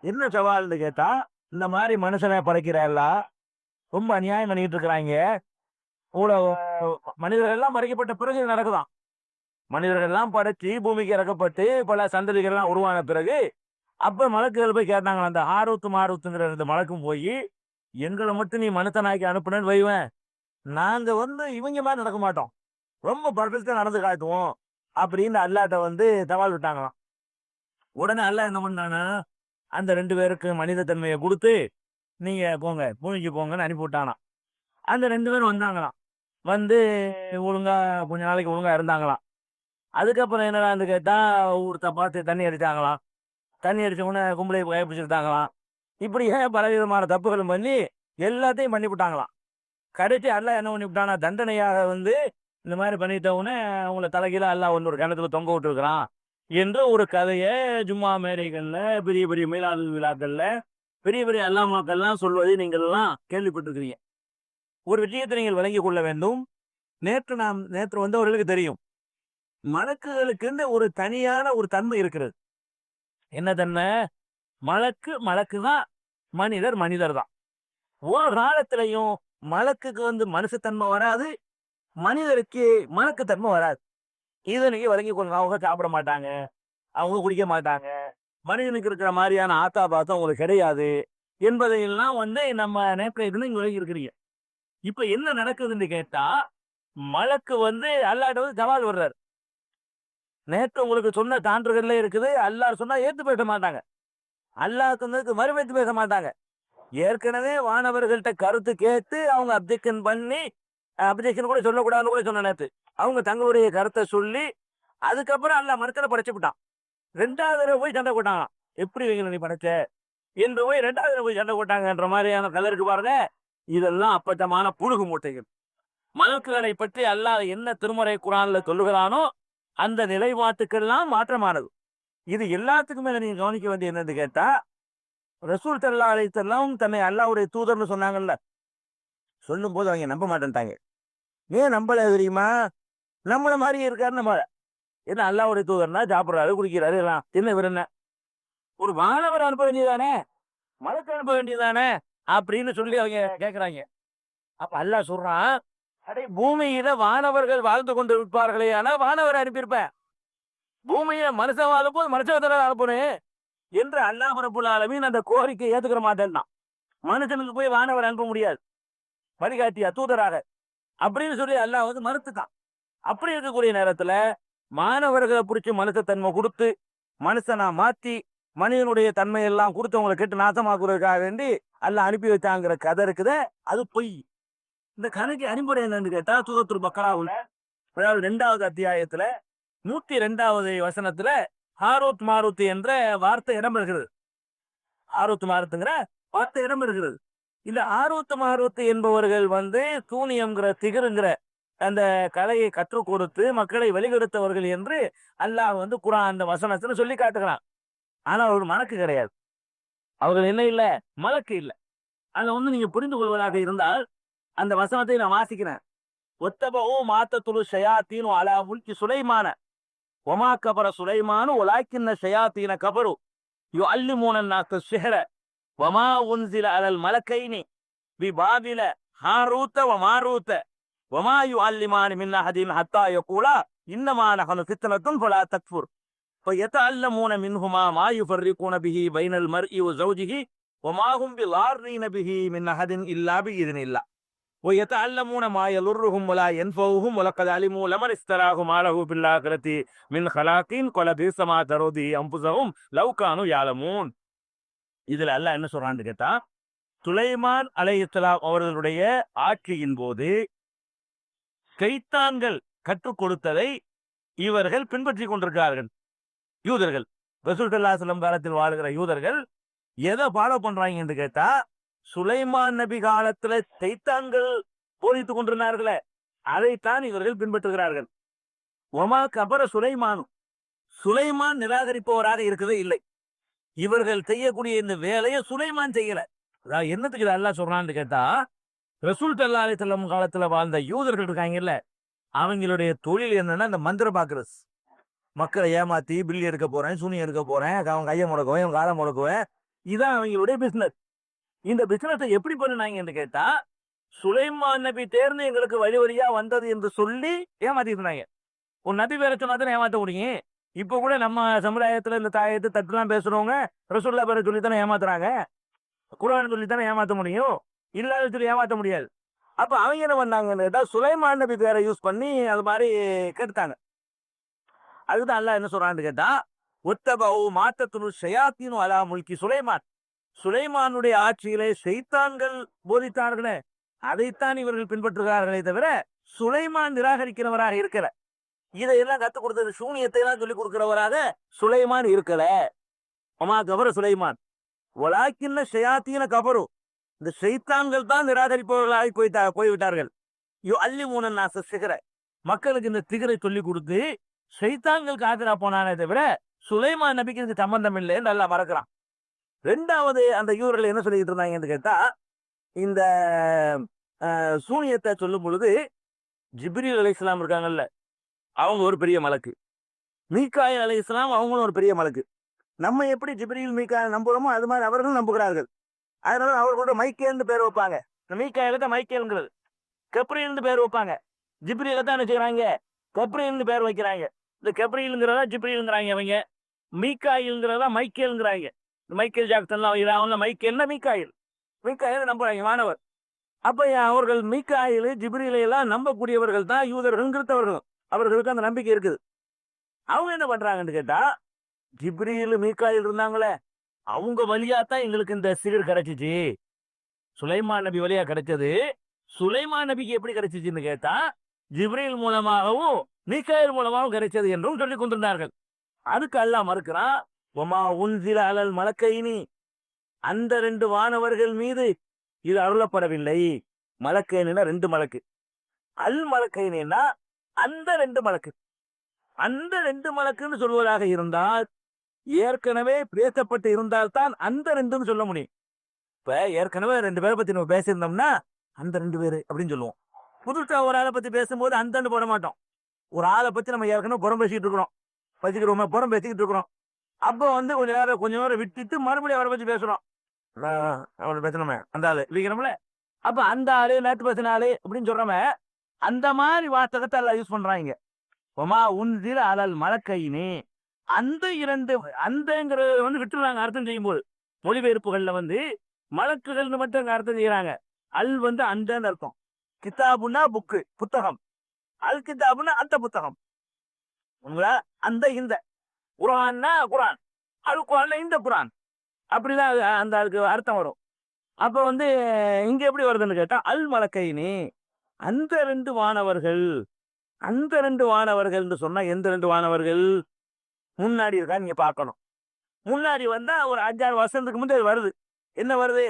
என்ன சவால்னு கேட்டா, இந்த மாரி மனுஷன படைக்கிறல்லா ரொம்ப அநியாயம் பண்ணிட்டு இருக்கிறாய்ங்க. கூட மனிதர்கள் எல்லாம் படைக்கப்பட்ட பிறகு இது நடக்குதாம். மனிதர்கள் எல்லாம் படைச்சு பூமிக்கு இறக்கப்பட்டு பல சந்ததிகள்லாம் உருவான பிறகு, அப்ப மலக்குகள் போய் கேட்டாங்களாம். அந்த ஹாரூத், மாரூத்ங்கிற 2 மலக்கும் போயி, "எங்கள மட்டும் நீ மனுஷனாக்கி அனுப்புனேன்னு வைவேன், நாங்க இவங்க மாரி நடக்க மாட்டோம். ரொம்ப பெர்ஃபெக்ட்டா நடந்து காட்டுவோம்." அப்படின்னு அல்லாஹ்ட்ட சவால் விட்டாங்களாம். உடனே அல்லாஹ் என்ன பண்ணானா, அந்த 2 பேருக்கு மனித தன்மைய குடுத்து, "நீங்க போங்க, பூமிக்கு போங்கன்னு" அனுப்பி விட்டானாம். அந்த 2 பேரும் வந்தாங்களாம். வந்து ஒழுங்கா கொஞ்ச நாளைக்கு ஒழுங்கா இருந்தாங்களாம். அதுக்கப்புறம் என்னடான்னு கேட்டா, ஒருத்தன் பார்த்து தண்ணி அடிச்சாங்களாம். தண்ணி அடிச்ச உடனே கும்பலைய கைப்பிடிச்சுக்கிட்டாங்களாம். இப்படியே பலவிதமான தப்புகளும் பண்ணி, எல்லாத்தையும் பண்ணிப்புட்டாங்களாம். கடைசி அல்லாஹ் என்ன பண்ணிப்புட்டானா, தண்டனையாக இந்த மாரி பண்ணிட்ட உடனே அவங்கள தலைகீழா அல்லாஹ் ஒரு கிணத்துல தொங்க விட்டுருக்கிறான். என்று ஒரு கதைய ஜும்மா மேடைகள்ல, பெரிய பெரிய மீலாது விழாக்கள்ல, பெரிய பெரிய அல்லாமாக்கள்லாம் சொல்வதை நீங்கள்லாம் கேள்விப்பட்டிருக்கிறீங்க. ஒரு விஷயத்தை நீங்கள் விளங்கிக் கொள்ள வேண்டும். நேற்று வந்தவர்களுக்கு தெரியும். மலக்குகளுக்குன்னு ஒரு தனியான ஒரு தன்மை இருக்கிறது. என்ன தன்மை? மலக்கு தான். மனிதர், மனிதர் தான். ஒரு காலத்திலயும் மலக்குக்கு மனுஷத்தன்மை வராது. மனிதருக்கு மலக்குத்தன்மை வராது. இத நீங்க விளங்கிக் கொள்ளுங்க. அவங்க சாப்பிட மாட்டாங்க. அவங்க குடிக்க மாட்டாங்க. மனிதனுக்கு இருக்கிற மாரியான ஆத்தா பாத்தம் அவங்களுக்கு கிடையாது. என்பதையெல்லாம் நம்ம நேற்றைய தினம் நீங்க விளங்கி இருக்கிறீங்க. இப்ப என்ன நடக்குதுன்னு கேட்டா, மலக்கு அல்லாஹ்ட்ட சவால் விடுறாரு. நேற்று உங்களுக்கு சொன்ன சான்றுகள்ல இருக்குது. அல்லாஹ் சொன்னா ஏத்து பேச மாட்டாங்க. அல்லாஹ் சொன்னதுக்கு மறுபேச்சு பேச மாட்டாங்க. ஏற்கனவே வானவர்கள்ட்ட கருத்து கேட்டு அவங்க அப்ஜெக்ஷன் பண்ணி அப்ஜெக்ஷன் கூட சொல்லக்கூடாதுன்னு கூட சொன்ன நேத்து. அவங்க தங்களுடைய கருத்தை சொல்லி, அதுக்கப்புறம் அல்லாஹ் மறுக்கல படைச்சுப்புட்டான். 2வது தடவ போய் சண்டை போட்டாங்களாம். எப்படி இவங்கள நீ படைச்ச? என்று போய் 2வது தடவ போய் சண்டை போட்டாங்கன்ற மாரியான கதை இருக்கு பாருங்க. இதெல்லாம் அப்பட்டமான புழுகு மூட்டைகள். மலக்குகளை பற்றி அல்லாஹ் என்ன திருமறை குர்ஆன்ல சொல்லுகிறானோ, அந்த நிலைப்பாட்டுக்கெல்லாம் மாற்றமானது. இது எல்லாத்துக்கும் மேல நீங்க கவனிக்க வேண்டியது என்னன்னு கேட்டா, ரசூல் ஸல்லல்லாஹு அலைஹி வஸல்லம் தன்னை அல்லாஹ்வுடைய தூதர்ன்னு சொன்னாங்கல்ல. சொல்லும்போது அவங்க நம்ப மாட்டேன்ட்டாங்க. ஏன் நம்பல தெரியுமா? நம்மள மாரியே இருக்காரு நம்மள. என்ன அல்லாஹ்வுடைய தூதர்னா சாப்பிடுறாரு, குடிக்கிறாரு எல்லாம். என்ன இவரு என்ன? ஒரு வானவர் அனுப்ப வேண்டியதுதானே? மலக்கு அனுப்ப வேண்டியதுதானே? அப்படின்னு சொல்லி அவங்க கேட்கறாங்க. அப்ப அல்லாஹ் சொல்றான், அடே பூமியில வானவர்கள் வாழ்ந்து கொண்டு இருப்பார்களே, ஆனா வானவரை அனுப்பியிருப்பேன். பூமியில மனுஷன் வாழும்போது மனுஷனை தானே அனுப்பணும். என்று அல்லாஹ் ரப்புல் ஆலமீன் அந்த கோரிக்கையை ஏத்துக்கிற மாட்டேன்டான். மனுஷனுக்கு போய் வானவர் அனுப்ப முடியாது. வழிகாட்டியா தூதராக. அப்படின்னு சொல்லி அல்லாஹ் மறுத்துட்டான். அப்படி இருக்கக்கூடிய நேரத்துல மாணவர்களை புடிச்சு மனுஷத்தன்மை கொடுத்து, மனுஷனா மாத்தி, மனிதனுடைய தன்மையெல்லாம் குடுத்தவங்கள கெட்டு நாசமாக்குறதுக்காக வேண்டி அல்லாஹ் அனுப்பி வச்சாங்கிற கதை இருக்குதே, அது பொய். இந்த கதைக்கு அடிப்படை என்னன்னு கேட்டா, சூரத்துல் பக்கராவுல அதாவது 2வது அத்தியாயத்துல 102வது வசனத்துல ஹாரூத் மாரூத் என்ற வார்த்தை இடம்பெறுகிறது. ஹாரூத் மாரூத்ங்கிற வார்த்தை இடம்பெறுகிறது. இந்த ஆரூத் மாரூத் என்பவர்கள் சூனியம்ங்கிற திகிர்ங்கிற அந்த கலையை கற்றுக் கொடுத்து மக்களை வழிகெடுத்தவர்கள் என்று அல்லாஹ் குர்ஆன் அந்த வசனத்துல சொல்லி காட்டுகிறான். ஆனா அவர் மலக்கு கிடையாது. அவர்கள் என்ன இல்ல? மலக்கு இல்ல. அத நீங்க புரிந்து கொள்வதாக இருந்தால், அந்த வசனத்தை நான் வாசிக்கிறேன். "ஒத்தபஉ மா தத்லு ஷயாத்தீனு அலா முல்கி சுலைமான வமா கஃபர சுலைமானு வலாக்கின்ன ஷயாத்தீன கஃபரு யுஅல்லிமூன அன்-நாஸ ஸிஹ்ர வமா உன்ஸில அலல் மலக்கைனி பிபாபில ஹாரூத்த வ மாரூத்த வமா யுஅல்லிமானி மின் அஹதின் ஹத்தா யகூலா இன்னமா நஹனு ஃபித்னத்துன் ஃபலா தக்ஃபுர் ஃபயதஅல்லமூன மின்ஹுமா மா யுஃபர்ரிகூன பிஹி பைனல் மர்இ வ ஸௌஜிஹி வமா ஹும் பிலார்ரீன பிஹி மின் அஹதின் இல்லா பிஇذنில்லாஹ் وَيَتَعَلَّمُونَ مَا يَضُرُّهُمْ وَلَا يَنفَعُهُمْ وَلَقَدْ عَلِمُوا لَمَنِ اشْتَرَاهُ مَا لَهُ فِي الْآخِرَةِ مِنْ خَلَاقٍ وَلَبِئْسَ مَا شَرَوْا بِهِ أَنفُسَهُمْ لَوْ كَانُوا يَعْلَمُونَ. இதுல அல்லாஹ் என்ன சொல்றான்னு கேட்டா, சுலைமான் அலைஹிஸ்ஸலாம் அவர்களுடைய ஆட்சியின் போது ஷைத்தான்கள் கற்றுக் கொடுத்ததை இவர்கள் பின்பற்றிக் கொண்டிருக்கிறார்கள். யூதர்கள், ரசூல் ஸல்லல்லாஹு அலைஹி வஸல்லம் காலத்தில் வாழுகிற யூதர்கள் எதை ஃபாலோ பண்றாங்கன்னு கேட்டா, சுலைமான் நபி காலத்துல ஷைத்தான்கள் போதித்துக் கொண்டிருந்தார்களே, அதைத்தான் இவர்கள் பின்பற்றுகிறார்கள். ஒமா கபர சுலைமானு, சுலைமான் நிராகரிப்பவராக இருக்கவே இல்லை. இவர்கள் செய்யக்கூடிய இந்த வேலையை சுலைமான் செய்யல. அதாவது என்னத்துக்கு இதை அல்லாஹ் சொல்றான்னு கேட்டா, ரசூல் ஸல்லல்லாஹு அலைஹி வஸல்லம் காலத்துல வாழ்ந்த யூதர்கள் இருக்காங்கல்ல, அவங்களுடைய தொழில் என்னன்னா இந்த மந்திரம் பாக்குறது. மக்களை ஏமாத்தி பில்லி எடுக்க போறேன், சூனியம் எடுக்க போறேன், அவன் கையை முடக்குவேன், இவன் காலை முடக்குவேன், இதான் அவங்களுடைய பிசினஸ். இந்த பிசினஸை எப்படி பண்ணுனாங்கன்னு கேட்டா, சுலைமான் நபி தேர்ந்து எங்களுக்கு வழி வழியா வந்தது என்று சொல்லி ஏமாத்திட்டு இருந்தாங்க. ஒரு நபி பேரை சொன்னா தானே ஏமாத்த முடியும். இப்ப கூட நம்ம சமுதாயத்துல இந்த தாயத்து தட்டுலாம் பேசுறவங்க ரசூல்லா பேரை சொல்லித்தானே ஏமாத்துறாங்க. குர்ஆன் சொல்லித்தானே ஏமாத்த முடியும். இல்லாத சொல்லி ஏமாத்த முடியாது. அப்ப அவங்க என்ன பண்ணாங்கன்னு கேட்டா, சுலைமான் நபி பேரை யூஸ் பண்ணி அது மாதிரி கெடுத்தாங்க. அதுதான் அல்லாஹ் என்ன சொல்றான்னு கேட்டா, ஒத்தபவு மாத்தத்துனு ஷயாத்தீனு அலா முல்கி சுலைமான். சுலைமானுடைய ஆட்சியிலே ஷைத்தான்கள் போதித்தார்களே, அதைத்தான் இவர்கள் பின்பற்றுகிறார்களே தவிர சுலைமான் நிராகரிக்கிறவராக இருக்கல. இதையெல்லாம் கத்துக் கொடுத்தது சூனியத்தை எல்லாம் சொல்லிக் கொடுக்கிறவராக சுலைமான் இருக்கல. ஒமா கபர சுலைமான் ஒலாக்கின்ன ஷயாத்தீன கபரு. இந்த ஷைத்தான்கள் தான் நிராகரிப்பவர்களாகி போய்விட்டார்கள். அள்ளி மூணன் நாச சிகர, மக்களுக்கு இந்த திகரை சொல்லிக் கொடுத்து ஷைத்தான்கள் காத்திரா போனானே தவிர சுலைமான் நபிக்கு இதுக்கு சம்பந்தம் இல்லைன்னு நல்லா மறக்கிறான். ரெண்டாவது அந்த இவர்கள் என்ன சொல்லிட்டு இருந்தாங்கன்னு கேட்டா, இந்த சூனியத்தை சொல்லும் பொழுது ஜிப்ரீல் அலைஹிஸ்ஸலாம் இருக்காங்கல்ல, அவங்க ஒரு பெரிய மலக்கு. மீகாயில் அலைஹிஸ்ஸலாம் அவங்களும் ஒரு பெரிய மலக்கு. நம்ம எப்படி ஜிப்ரீல் மீகாயில் நம்புறோமோ அது மாதிரி அவர்களும் நம்புகிறார்கள். அதனால அவர்களோட மைக்கேல்னு பேர் வைப்பாங்க. இந்த மீகாயில தான் மைக்கேல்ங்கிறது. கப்ரீல்னு பேர் வைப்பாங்க. ஜிப்ரீல தான் என்ன செய்யறாங்க, கப்ரீல்னு பேர் வைக்கிறாங்க. இந்த கப்ரீலுங்கிறதா ஜிப்ரீலுங்கிறாங்க அவங்க. மீகாயில்ங்கிறதா மைக்கேல்ங்கிறாங்க. மைக்கேல் ஜாக்சன்லாம் மைக்கேல்னா மீகாயில். மீகாயில் நம்புறாங்க மாணவர். அப்ப அவர்கள் மீகாயில் ஜிப்ரீலை எல்லாம் நம்பக்கூடியவர்கள் தான் யூதர்கள், கிறிஸ்தவர்கள். அவர்களுக்கு அந்த நம்பிக்கை இருக்குது. அவங்க என்ன பண்றாங்கன்னு கேட்டா, ஜிப்ரீல் மீகாயில் இருந்தாங்களே அவங்க வழியா தான் எங்களுக்கு இந்த சிகர் கிடைச்சிச்சு. சுலைமான் நபி வழியா கிடைச்சது. சுலைமான் நபிக்கு எப்படி கிடைச்சிச்சுன்னு கேட்டா, ஜிப்ரீல் மூலமாகவும் மீகாயில் மூலமாகவும் கிடைச்சது என்றும் சொல்லிக் கொண்டிருந்தார்கள். அதுக்கு அல்லாஹ் மறுக்கிறான், ஒமா உன்சில அலல் மலக்கைனி, அந்த 2 வானவர்கள் மீது இது அருளப்படவில்லை. மலக்கைனா 2 மலக்கு, அல் மலக்கைனா அந்த 2 மலக்கு. அந்த 2 மலக்குன்னு சொல்வதாக இருந்தால் ஏற்கனவே பேசப்பட்டு இருந்தால்தான் அந்த 2ன்னு சொல்ல முடியும். இப்ப ஏற்கனவே 2 பேரை பத்தி நம்ம பேசியிருந்தோம்னா அந்த 2 பேரு அப்படின்னு சொல்லுவோம். புதுசா ஒரு ஆளை பத்தி பேசும்போது அந்தன்னு போட மாட்டோம். ஒரு ஆளை பத்தி நம்ம ஏற்கனவே புறம் பேசிக்கிட்டு இருக்கிறோம், புறம் பேசிக்கிட்டு இருக்கிறோம். அப்போ கொஞ்ச நேரம் விட்டுட்டு மறுபடியும் அவரை பத்தி பேசுறோம். அவரை பேசணுமே அந்த ஆளு இல்லைங்கிறோம்ல. அப்ப அந்த ஆளு நேற்று பேசின ஆளு அப்படின்னு சொல்றோமே, அந்த மாதிரி வார்த்தகத்தை எல்லாம் யூஸ் பண்றாங்க. ஒமா உன்சில அலல் மலக்கைனி, அந்த 2 அந்தங்கிறது விட்டுறாங்க அர்த்தம் செய்யும் போது. மொழிபெயர்ப்புகள்ல மலக்குகள்னு மட்டும் அர்த்தம் செய்யறாங்க. அல் அந்தன்னு அர்த்தம். கிதாபுன்னா புக்கு, புத்தகம். அல் கிதாபுன்னா அந்த புத்தகம். அந்த இந்த குரான்னா குரான், அல் குரான்ல இந்த குரான், அப்படிதான் அந்த அதுக்கு அர்த்தம் வரும். அப்ப இங்க எப்படி வருதுன்னு கேட்டா, அல் மலக்கைனி அந்த 2 வானவர்கள். அந்த 2 வானவர்கள் சொன்னா எந்த 2 வானவர்கள் முன்னாடி இருக்கா நீங்க பார்க்கணும். முன்னாடி வந்தா ஒரு 5-6 வருஷத்துக்கு முந்தைய வருது. என்ன வருது?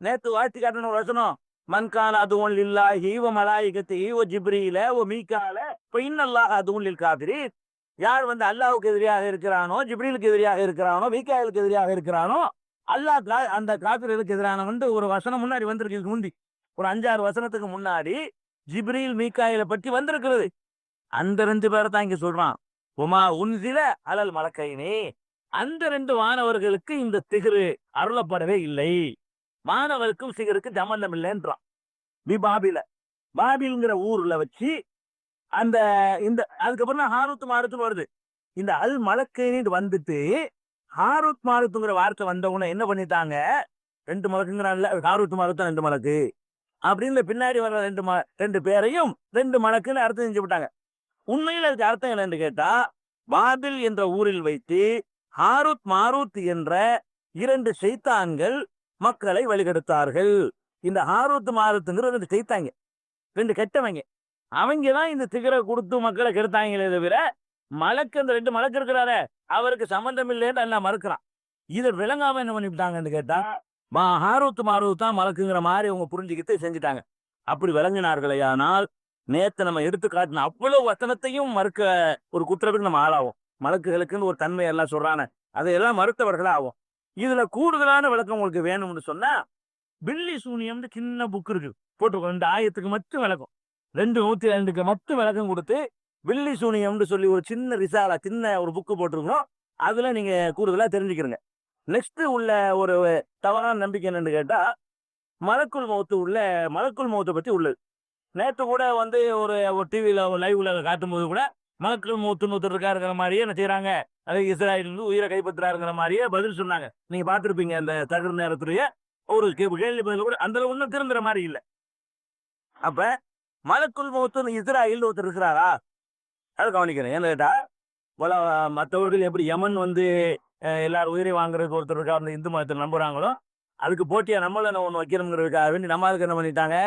நேத்து வாழ்த்தி காட்டின ஒரு வசனம், மன்கான அதுவும் லில்லாஹி வ மலாயிகத்திஹி வ ஜிப்ரீல வ மீகால வ இன்னல்லாஹ அதுவும் லில் காஃபிரீன். யார் அல்லாஹ்வுக்கு எதிரியாக இருக்கிறானோ, ஜிப்ரீலுக்கு எதிரியாக இருக்கிறானோ, மீகாயிலுக்கு எதிரியாக இருக்கிறானோ, அல்லாஹ் அந்த காஃபிர்களுக்கு எதிரான ஒரு வசனம் முன்னாடி வந்திருக்கு. முந்தி ஒரு 5-6 வசனத்துக்கு முன்னாடி ஜிப்ரீல் மீகாயில பற்றி வந்திருக்கிறது. அந்த 2 பேரை தான் இங்க சொல்றான். உமா உன்சில அலல் மலக்கைனி, அந்த 2 வானவர்களுக்கு இந்த திகிரு அருளப்படவே இல்லை. மாணவருக்கும் சிகருக்கு சம்பந்தம் இல்லைன்றான். பாபில பாபில்ங்கிற ஊர்ல வச்சு அந்த இந்த அதுக்கப்புறம் ஹாரூத் மாருத்துன்னு வருது. இந்த அல் மலக்கைனி வந்துட்டு ஹாரூத் மாருத்துங்கிற வார்த்தை வந்தவங்க என்ன பண்ணிட்டாங்க, 2 மலக்குங்கிறான்ல, ஹாரூத் மாருத்தம் 2 மலக்கு அப்படின்னு பின்னாடி வர்ற 2 பேரையும் 2 மலக்குன்னு அர்த்தம் செஞ்சு விட்டாங்க. உண்மையில் அதுக்கு அர்த்தம் என்னன்னு கேட்டா, பாபில் என்ற ஊரில் வைத்து ஹாரூத் மாரூத் என்ற 2 ஷைத்தான்கள் மக்களை வழிகெடுத்தார்கள். இந்த ஹாரூத் மாரூத்ங்கிற 2 ஷைத்தாங்க, 2 கெட்டவங்க. அவங்க தான் இந்த திகரை கொடுத்து மக்களை கெடுத்தாங்களே தவிர மலக்கு அந்த 2 மலக்கு இருக்கிறாரே அவருக்கு சம்பந்தம் இல்லைன்னு எல்லாம் மறுக்கிறான். இதை விளங்காம என்ன பண்ணிவிட்டாங்கன்னு கேட்டா, ஹாரூத் மாரூத் தான் மலக்குங்கிற மாதிரி அவங்க புரிஞ்சுக்கிட்டு செஞ்சுட்டாங்க. அப்படி விளங்கினார்களே ஆனால் நேத்து நம்ம எடுத்து காட்டின அவ்வளவு வசனத்தையும் மறுக்க ஒரு குற்றத்துக்கு நம்ம ஆளாகும். மலக்குகளுக்குன்னு ஒரு தன்மை எல்லாம் சொல்றானே அதையெல்லாம் மறுத்தவர்களா ஆகும். இதுல கூடுதலான விளக்கம் உங்களுக்கு வேணும்னு சொன்னா, பில்லி சூனியம்னு சின்ன புக் இருக்கு, போட்டிருக்கோம். 2 ஆயத்துக்கு மட்டும் விளக்கம், 202க்கு மட்டும் விளக்கம் கொடுத்து பில்லி சூனியம்னு சொல்லி ஒரு சின்ன ரிசாலா, சின்ன ஒரு புக்கு போட்டிருக்கோம். அதுல நீங்க கூடுதலா தெரிஞ்சுக்கிறீங்க. நெக்ஸ்ட் உள்ள ஒரு தவறான நம்பிக்கை என்னன்னு கேட்டா, மலக்குள் மௌத்தை பத்தி உள்ளது. நேத்து கூட வந்து ஒரு டிவியில லைவ்ல காட்டும்போது கூட மலக்குள் மௌத்துன்னு ஒருத்தர் இருக்காருங்கிற மாதிரியே என்ன செய்யறாங்க, அது இஸ்ராயல் வந்து உயிரை கைப்பற்றுறாருங்கிற மாதிரியே பதில் சொன்னாங்க. நீங்க பார்த்திருப்பீங்க அந்த தகர் நேரத்திலேயே ஒரு கேள்வி பதில் கூட அந்த ஒன்றும் திருந்துற மாதிரி இல்லை. அப்ப மலக்குள் மௌத்துன்னு இஸ்ராயல் ஒருத்தர் இருக்கிறாரா, அதை கவனிக்கணும். ஏன்னு கேட்டா, போல மற்றவர்கள் எப்படி யமன் வந்து எல்லாரும் உயிரை வாங்குறதுக்கு ஒருத்தர் இருக்கா அந்த இந்து மதத்தை நம்புறாங்களோ, அதுக்கு போட்டியா நம்மள ஒன்று வைக்கணுங்கிறதுக்காக வேண்டி நம்ம அதுக்கு என்ன பண்ணிட்டாங்க,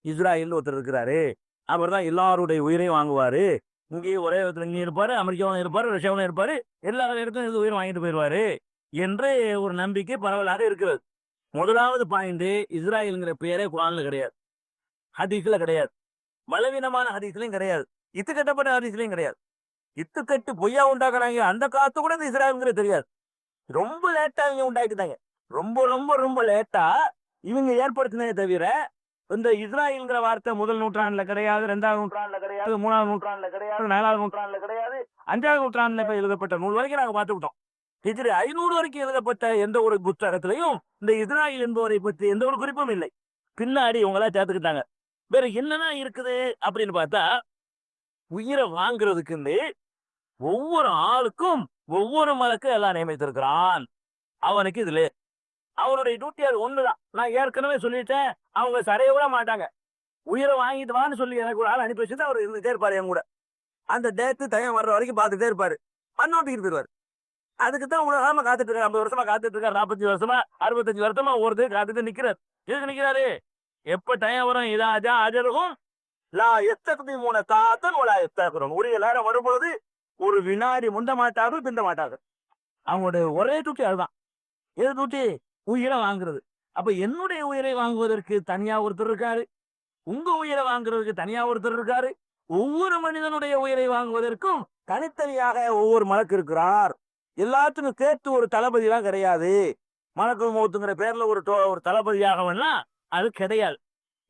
இஸ்ராயல் ஒருத்தர் இருக்கிறாரு, அவர் தான் எல்லாருடைய உயிரையும் வாங்குவாரு, இங்கேயும் ஒரே இடத்துல இங்கேயும் இருப்பாரு, அமெரிக்காவும் இருப்பாரு, ரஷ்யாவும் இருப்பாரு, எல்லா இடத்துலையும் இது உயிரை வாங்கிட்டு போயிடுவாரு என்று ஒரு நம்பிக்கை பரவலாக இருக்கிறது. முதலாவது பாயிண்ட், இஸ்ராயல்ங்கிற பேரே குரான்ல கிடையாது, ஹதீஸ்ல கிடையாது, பலவீனமான ஹதீஸ்லயும் கிடையாது, இத்துக்கட்டப்பட்ட ஹதீஸ்லயும் கிடையாது. இத்துக்கட்டு பொய்யா உண்டாக்குறாங்க. அந்த காலத்து கூட இந்த இஸ்ராயல்ங்கிறது தெரியாது. ரொம்ப லேட்டா இவங்க உண்டாக்கிட்டாங்க. ரொம்ப ரொம்ப ரொம்ப லேட்டா இவங்க ஏற்படுத்தினே தவிர இந்த இஸ்ராயல்ங்கிற வார்த்தை முதல் நூற்றாண்டுல கிடையாது, 2வது நூற்றாண்டுல கிடையாது, 3வது நூற்றாண்டுல கிடையாது, 4வது நூற்றாண்டுல கிடையாது, 5வது நூற்றாண்டுல இப்ப எழுதப்பட்ட நூல் வரைக்கும் நாங்க பார்த்துக்கிட்டோம். ஹிஜ்ரி 500 வரைக்கும் எழுதப்பட்ட எந்த ஒரு புத்தகத்திலையும் இந்த இஸ்ராயல் என்பவரை பற்றி எந்த ஒரு குறிப்பும் இல்லை. பின்னாடி இவங்களா சேர்த்துக்கிட்டாங்க. வேற என்னன்னா இருக்குது அப்படின்னு பார்த்தா, உயிரை வாங்குறதுக்கு ஒவ்வொரு ஆளுக்கும் ஒவ்வொரு மலக்கு எல்லாம் நியமித்திருக்கிறான். அவனுக்கு இதுல அவனுடைய டியூட்டி அது ஒண்ணுதான். நான் ஏற்கனவே சொல்லிட்டேன், அவங்க சரைய விட மாட்டாங்க. உயிரை வாங்கிட்டு வான்னு சொல்லி எனக்கு ஒரு ஆள் அனுப்பி வச்சுட்டு அவர் இருந்துட்டே இருப்பாரு என் கூட. அந்த டேட்டு டைம் வர்ற வரைக்கும் பார்த்துட்டே இருப்பாரு, பண்ணோட்டிட்டு போயிருவாரு. அதுக்குதான் உலகமா காத்துட்டு இருக்காரு. 50 வருஷமா காத்துட்டு இருக்காரு, 45 வருஷமா 65 வருஷமா ஒருத்தர் காத்துட்டு நிக்கிறார். எதுக்கு நிக்கிறாரு? எப்ப டைம் வரும், இதாஜா அஜருகும் லா எத்தகுதி மூண தாத்தன் ஒலா எத்தகுறோம். உரிய எல்லாரும் வரும்பொழுது ஒரு வினாடி முந்த மாட்டார்கள், பிந்த மாட்டார்கள். அவங்களுடைய ஒரே டியூட்டி அதுதான். எது டியூட்டி? உயிரை வாங்குறது. அப்ப என்னுடைய உயிரை வாங்குவதற்கு தனியா ஒருத்தர் இருக்காரு, உங்க உயிரை வாங்குறதுக்கு தனியா ஒருத்தர் இருக்காரு, ஒவ்வொரு மனிதனுடைய உயிரை வாங்குவதற்கும் தனித்தனியாக ஒவ்வொரு மலக்கு இருக்கிறார். எல்லாத்துக்கும் சேர்த்து ஒரு தளபதி எல்லாம் கிடையாது. மலக்குள் மௌத்துங்கிற பேர்ல ஒரு தளபதியாக வேணா அது கிடையாது.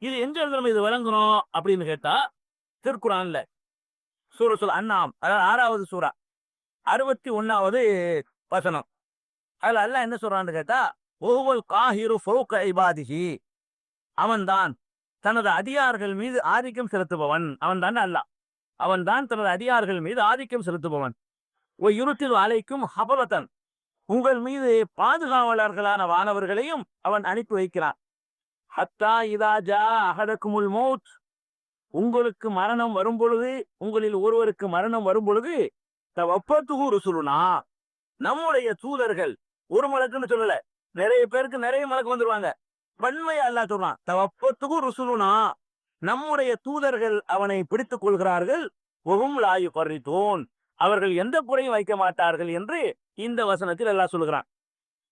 இது எங்க நம்ம இது வழங்கணும் அப்படின்னு கேட்டா, திருக்குறான்ல சூரத்துல் அன்ஆம், அதாவது 6வது சூரா 61வது வசனம். அதுல அல்லாஹ் என்ன சொல்றான்னு கேட்டா, ஒவ்வொரு காஹிரு ஃபௌக இபாதிஹி, அவன்தான் தனது அடியார்கள் மீது ஆதிக்கம் செலுத்துபவன். அவன் தான் அல்லாஹ், அவன் தான் தனது அடியார்கள் மீது ஆதிக்கம் செலுத்துபவன். ஓ இருட்டில் அலைக்கும் ஹபலத்தன், உங்கள் மீது பாதுகாவலர்களான வானவர்களையும் அவன் அனுப்பி வைக்கிறான். ஹத்தா இதா ஜா அஹதகுமுல் மௌத், உங்களுக்கு மரணம் வரும் பொழுது, உங்களில் ஒருவருக்கு மரணம் வரும் பொழுது, தவப்பத்துஹு ருசுலுனா, நம்முடைய தூதர்கள், ஒரு மலக்குன்னு சொல்லல, நிறைய பேருக்கு நிறைய மலக்கு வந்துருவாங்க. வன்மையா அல்லாஹ் சொல்றான், தவப்பத்துஹு ருசுலுனா, நம்முடைய தூதர்கள் அவனை பிடித்துக் கொள்கிறார்கள். ஒஹும் லா யுஃபர்ரிதூன், அவர்கள் எந்த குறையும் வைக்க மாட்டார்கள் என்று இந்த வசனத்தில் அல்லாஹ் சொல்கிறான்.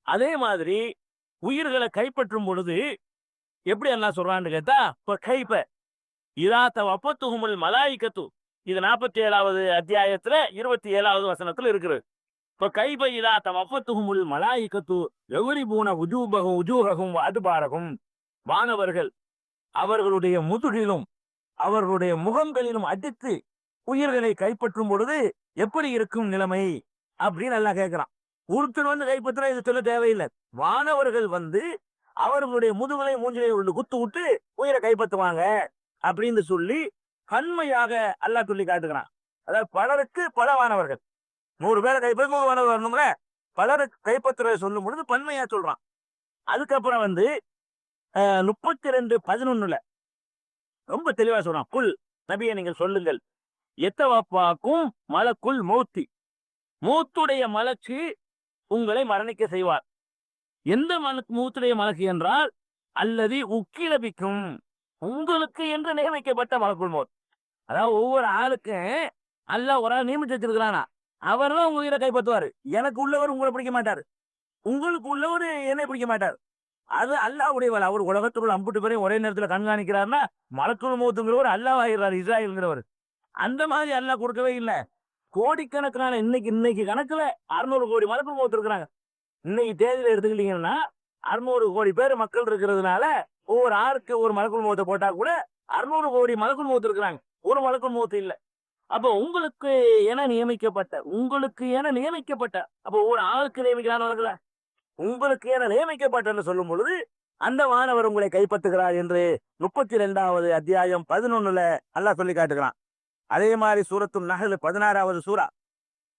அதே மாதிரி உயிர்களை கைப்பற்றும் பொழுது எப்படி அல்லாஹ் சொல்றான்னு கேட்டா, கைப்ப இதா தவப்பத்துஹுமுல் மலாயிகத்து, இது 47வது அத்தியாயத்துல 27வது வசனத்துல இருக்குது. இப்ப கைப இதா தவப்பத்துஹுமுல் மலாயிகத்து யவ்ரிபூன உஜூஹகும் அதுபாரகும், வானவர்கள் அவர்களுடைய முதுகிலும் அவர்களுடைய முகங்களிலும் அடித்து உயிர்களை கைப்பற்றும் பொழுது எப்படி இருக்கும் நிலைமை அப்படின்னு எல்லாம் கேட்கிறான். ஒருத்தர் வந்து கைப்பற்ற இது சொல்ல தேவையில்லை. வானவர்கள் வந்து அவர்களுடைய முதுகலை மூஞ்சிலை குத்து விட்டு உயிரை கைப்பற்றுவாங்க அப்படின்னு சொல்லி கண்மையாக அல்லாஹ் சொல்லி காட்டுகிறான். அதாவது பலருக்கு பல வானவர்கள், 100 பேரை கைப்பற்ற 100 வானவர் வரணும்ல, பலருக்கு கைப்பற்ற சொல்லும் பொழுது பன்மையா சொல்றான். அதுக்கப்புறம் வந்து 32:11 ரொம்ப தெளிவா சொல்றான், குல் நபியை நீங்கள் சொல்லுங்கள், எத்தவப்பாக்கும் மலக்குள் மௌத்தி, மூத்துடைய மலக்கு உங்களை மரணிக்க செய்வார். எந்த மூத்துடைய மலக்கு என்றால், அல்லது உக்கிலபிக்கும், உங்களுக்கு என்று நியமிக்கப்பட்ட மலக்குள் மௌத். அதாவது ஒவ்வொரு ஆளுக்கும் அல்லாஹ் ஒரு ஆள் நியமிச்சு வச்சிருக்கிறானா, அவர் தான் உங்க உயிரை கைப்பற்றுவாரு. எனக்கு உள்ளவர் உங்களை பிடிக்க மாட்டாரு, உங்களுக்கு உள்ளவர் என்னை பிடிக்க மாட்டார். அது அல்லாஹ்வுடைய வேலை. அவர் உலகத்துக்குள்ள அம்புட்டு பேரையும் ஒரே நேரத்தில் கண்காணிக்கிறாருன்னா மலக்குள் மௌத்துங்கிறவர் அல்லாஹ் ஆகிறார், இஸ்ராயல்ங்கிறவர். அந்த மாதிரி அல்லாஹ் கொடுக்கவே இல்லை. கோடிக்கணக்கான இன்னைக்கு கணக்குல 600 கோடி மலக்குள் மௌத் இருக்கிறாங்க. இன்னைக்கு தேதியில எடுத்துக்கிட்டீங்கன்னா 600 கோடி பேர் மக்கள் இருக்கிறதுனால ஒவ்வொரு ஆளுக்கு ஒரு மலக்குள் மௌத்தை போட்டா கூட 600 கோடி மலக்குள் மௌத் இருக்கிறாங்க, ஒரு மலக்குள் மௌத் இல்ல. அப்ப உங்களுக்கு என நியமிக்கப்பட்ட அப்ப ஒவ்வொரு ஆளுக்கு நியமிக்கிறானவர்கள உங்களுக்கு என நியமிக்கப்பட்டன்னு சொல்லும் பொழுது அந்த வானவர் உங்களை கைப்பற்றுகிறார் என்று 32வது அத்தியாயம் 11ல அல்லாஹ் சொல்லி காட்டுகிறான். அதே மாதிரி சூரத்துல் நஹ்ல் 16வது சூரா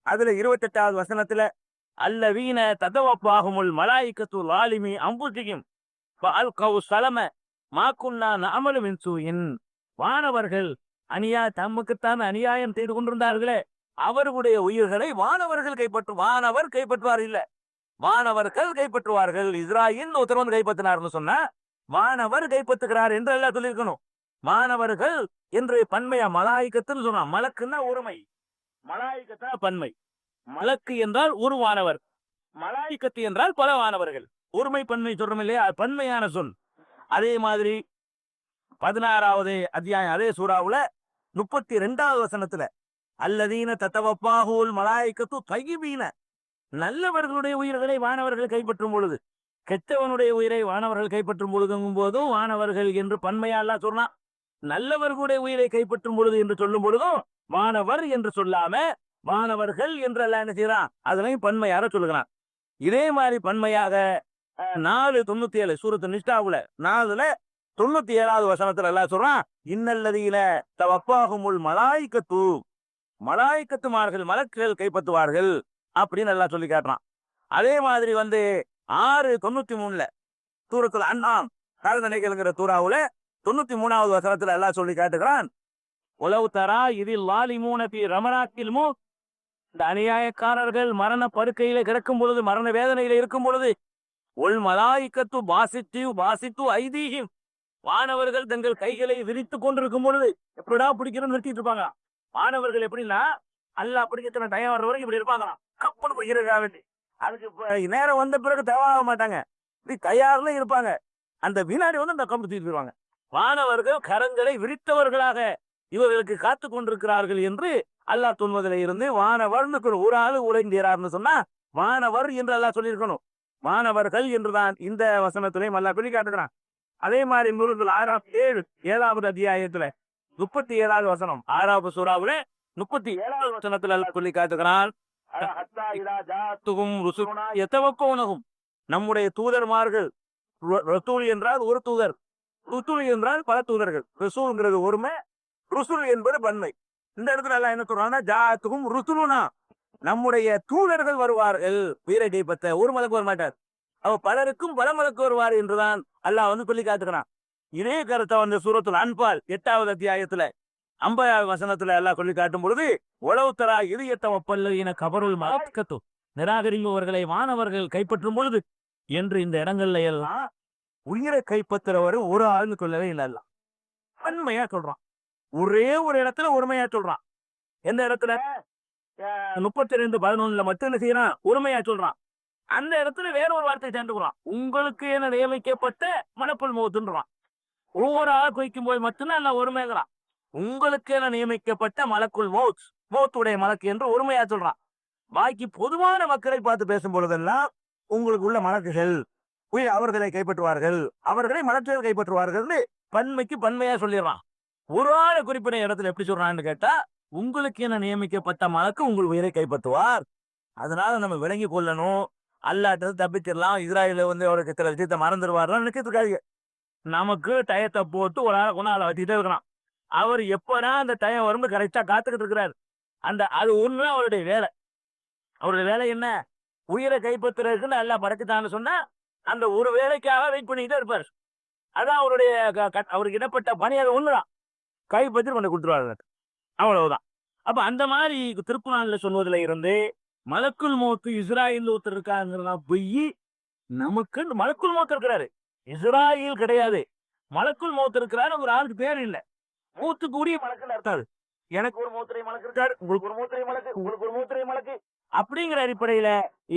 அதுல 28வது வசனத்துல அல்லவீன ததவப்பாகுமுல் மலாயிக்கத்து லாலிமி அம்புதியும் அல்கவு சலம மாக்குன்னா நஅமலு மின் சூயின். வானவர்கள் தமக்குத்தான் அநியாயம் செய்து கொண்டிருந்தார்களே அவர்களுடைய உயிர்களை வானவர் கைப்பற்றுவார் இல்ல, வானவர்கள் கைப்பற்றுவார்கள். இஸ்ராயில் ஒருத்தர் வந்து கைப்பற்றினார்னு சொன்னா வானவர் கைப்பற்றுகிறார் என்று எல்லாம் சொல்லியிருக்கணும். வானவர்கள் என்று பன்மையா மலாய்க்கத்துன்னு சொன்னா, மலக்குன்னா ஒருமை, மலாய்க்கத்தா பன்மை. மலக்கு என்றால் ஒரு வானவர், மலாய்க்கத்து என்றால் பல வானவர்கள். ஒருமை பன்மை சொல்றோம் இல்லையா, பன்மையான சொல். அதே மாதிரி 16வது அத்தியாயம் அதே சூறாவுல 32வது வசனத்துல அல்லதீன தத்தவப்பாகூல் மலாய்க்கத்து தையிபீன, நல்லவர்களுடைய உயிர்களை வானவர்கள் கைப்பற்றும் பொழுது, கெட்டவனுடைய உயிரை வானவர்கள் கைப்பற்றும் பொழுதுங்கும் போதும் வானவர்கள் என்று பன்மையா அல்லாஹ் சொன்னான். நல்லவர்களுடைய உயிரை கைப்பற்றும் பொழுது என்று சொல்லும் பொழுதும் வானவர் என்று சொல்லாம வானவர்கள் என்று எல்லாம் என்ன செய்யறான், அதனையும் பன்மையாக சொல்லுகிறான். இதே மாதிரி பன்மையாக 4:97 சூரத்து நிஷ்டாவுல 4:97வது வசனத்துல எல்லாம் சொல்றான், இன்னல்லதீன தவப்பாகுமுல் மலாய்க்கத்து, மலாய்க்கத்துமார்கள் மலக்குகள் கைப்பற்றுவார்கள் அப்படின்னு எல்லாம் சொல்லி காட்டுறான். அதே மாதிரி 6:93 சூரத்துல் அன்ஆம் கால்நடைகள்ங்கிற சூறாவுல 93வது வசனத்துல எல்லாம் சொல்லி காட்டுகிறான், உலவு தரா இதில் லாலிமூன பி ரமராக்கில் மூத், இந்த அநியாயக்காரர்கள் மரண படுக்கையில கிடக்கும் பொழுது, மரண வேதனையில இருக்கும் பொழுது, ஒல் மலாய்க்கத்து பாசித்து ஐதீகம், வானவர்கள் தங்கள் கைகளை விரித்து கொண்டிருக்கும் பொழுது எப்படிடா பிடிக்கிறோம் நிறுத்திட்டு இருப்பாங்க. வானவர்கள் எப்படின்னா அல்லாஹ் பிடிக்கிற டயம் வர்ற வரைக்கும் இப்படி இருப்பாங்க, கப்பனு போயிருக்கா வேண்டி. அதுக்கு நேரம் வந்த பிறகு தேவாக மாட்டாங்க, இப்படி தயாரில இருப்பாங்க. அந்த வினாடி அந்த கம்பு தூக்கிட்டு போயிருவாங்க. வானவர்கள் கரங்களை விரித்தவர்களாக இவர்களுக்கு காத்து கொண்டிருக்கிறார்கள் என்று அல்லாஹ் சொல்வதில் இருந்து வானவர்னு ஒரு ஆளு உழைந்தீரார்னு சொன்னா வானவர் என்று அல்லாஹ் சொல்லியிருக்கணும். வானவர்கள் என்றுதான் இந்த வசனத்திலையும் அல்லாஹ் சொல்லி காட்டுகிறான். அதே மாதிரி நூறுல் ஆறாம் 7வது அத்தியாயத்துல 37வது வசனம் 6வது சூறாவுல 37வது வசனத்துல அல்லாஹ் சொல்லி காட்டுகிறான், நம்முடைய தூதர்மார்கள், ரசூல் என்றால் ஒரு தூதர், ருசுல் என்றால் பல தூதர்கள். ரசூல்ங்கிறது ஒருமை, ருசுல் என்பது பன்மை. இந்த இடத்துல எல்லாம் என்ன சொல்றாங்கன்னா, ஜாத்துக்கும் ருசுலுனா, நம்முடைய தூதர்கள் வருவார்கள் உயிரை கைப்பற்ற. ஒரு மலக்கு வர மாட்டார், அவ பலருக்கும் பல மலக்கு வருவார் என்றுதான் அல்லாஹ் சொல்லி காட்டுகிறான். இதே கருத்தை சூரத்துல் அன்பால் 8வது அத்தியாயத்துல 50வது வசனத்துல எல்லாம் சொல்லி காட்டும் பொழுது, உளவுத்தரா இதயத்த ஒப்பல்ல கபருள் மலக்கத்து, நிராகரிப்பவர்களை வானவர்கள் கைப்பற்றும் பொழுது என்று இந்த இடங்கள்ல எல்லாம் உயிரை கைப்பற்றுறவர் ஒரு ஆள்னு சொல்லவே இல்லை, பன்மையா சொல்றான். ஒரே ஒரு இடத்துல ஒருமையா சொல்றான். எந்த இடத்துல 32:11 மட்டும் என்ன செய்யறான், ஒருமையா சொல்றான். அந்த இடத்துல வேற ஒரு வார்த்தை சேர்ந்துக்கிறான், உங்களுக்கு என நியமிக்கப்பட்ட மலக்குல் மௌத்ன்றான். ஒவ்வொரு ஆள் குறிக்கும் போது மட்டும்தான் எல்லாம் ஒருமைங்கிறான். உங்களுக்கு என நியமிக்கப்பட்ட மலக்குல் மௌத், மௌத்துடைய மலக்கு என்று ஒருமையா சொல்றான். பாக்கி பொதுவான மக்களை பார்த்து பேசும் பொழுதெல்லாம் உங்களுக்கு உள்ள மலக்குகள் அவர்களை கைப்பற்றுவார்கள், அவர்களை மலக்குகள் கைப்பற்றுவார்கள் பன்மைக்கு பன்மையா சொல்லிடுறான். ஒரு ஆளை குறிப்பிட்ட இடத்துல எப்படி சொல்றான்னு கேட்டா, உங்களுக்கு என நியமிக்கப்பட்ட மலக்கு உங்கள் உயிரை கைப்பற்றுவார். அதனால நம்ம விளங்கி கொள்ளணும், அல்லாட்டது தப்பிச்சிடலாம், இஸ்ராயல அவருக்கு சில விஷயத்தை மறந்துடுவார்லாம் நினைச்சிருக்காங்க. நமக்கு டயத்தை போட்டு ஒரு ஆளை கொண்டு ஆளை வச்சுக்கிட்டே இருக்கிறான். அவர் எப்படா அந்த டயம் வரும்போது கரெக்டா காத்துக்கிட்டு இருக்கிறாரு. அது ஒண்ணு அவருடைய வேலை. அவருடைய வேலை என்ன, உயிரை கைப்பற்றுறதுக்குன்னு எல்லாம் படைச்சுட்டான்னு சொன்னா அந்த ஒரு வேலைக்காக வெயிட் பண்ணிக்கிட்டே இருப்பார். அதான் அவருடைய அவருக்கு இடப்பட்ட பணி, அது ஒண்ணுதான், கைப்பற்றி கொண்டு கொடுத்துருவாரு, அவ்வளவுதான். அப்ப அந்த மாதிரி திருக்குறான்ல சொல்வதில் இருந்து மலக்குல் மௌத்து இஸ்ராயில் ஒருத்தர் இருக்காங்கிறதா பொய். நமக்கு மலக்குல் மௌத்து இருக்கிறாரு, இஸ்ராயில் கிடையாது. மலக்குல் மௌத்து இருக்கிறாரு, ஒரு ஆளுக்கு பேர் இல்லை. மூத்து கூடிய மலக்குன்னு அர்த்தாது. எனக்கு ஒரு மூத்திரை மலக்கு இருக்காரு, உங்களுக்கு ஒரு மூத்திரை மலக்கு, உங்களுக்கு ஒரு மூத்திரை மலக்கு அப்படிங்கிற அடிப்படையில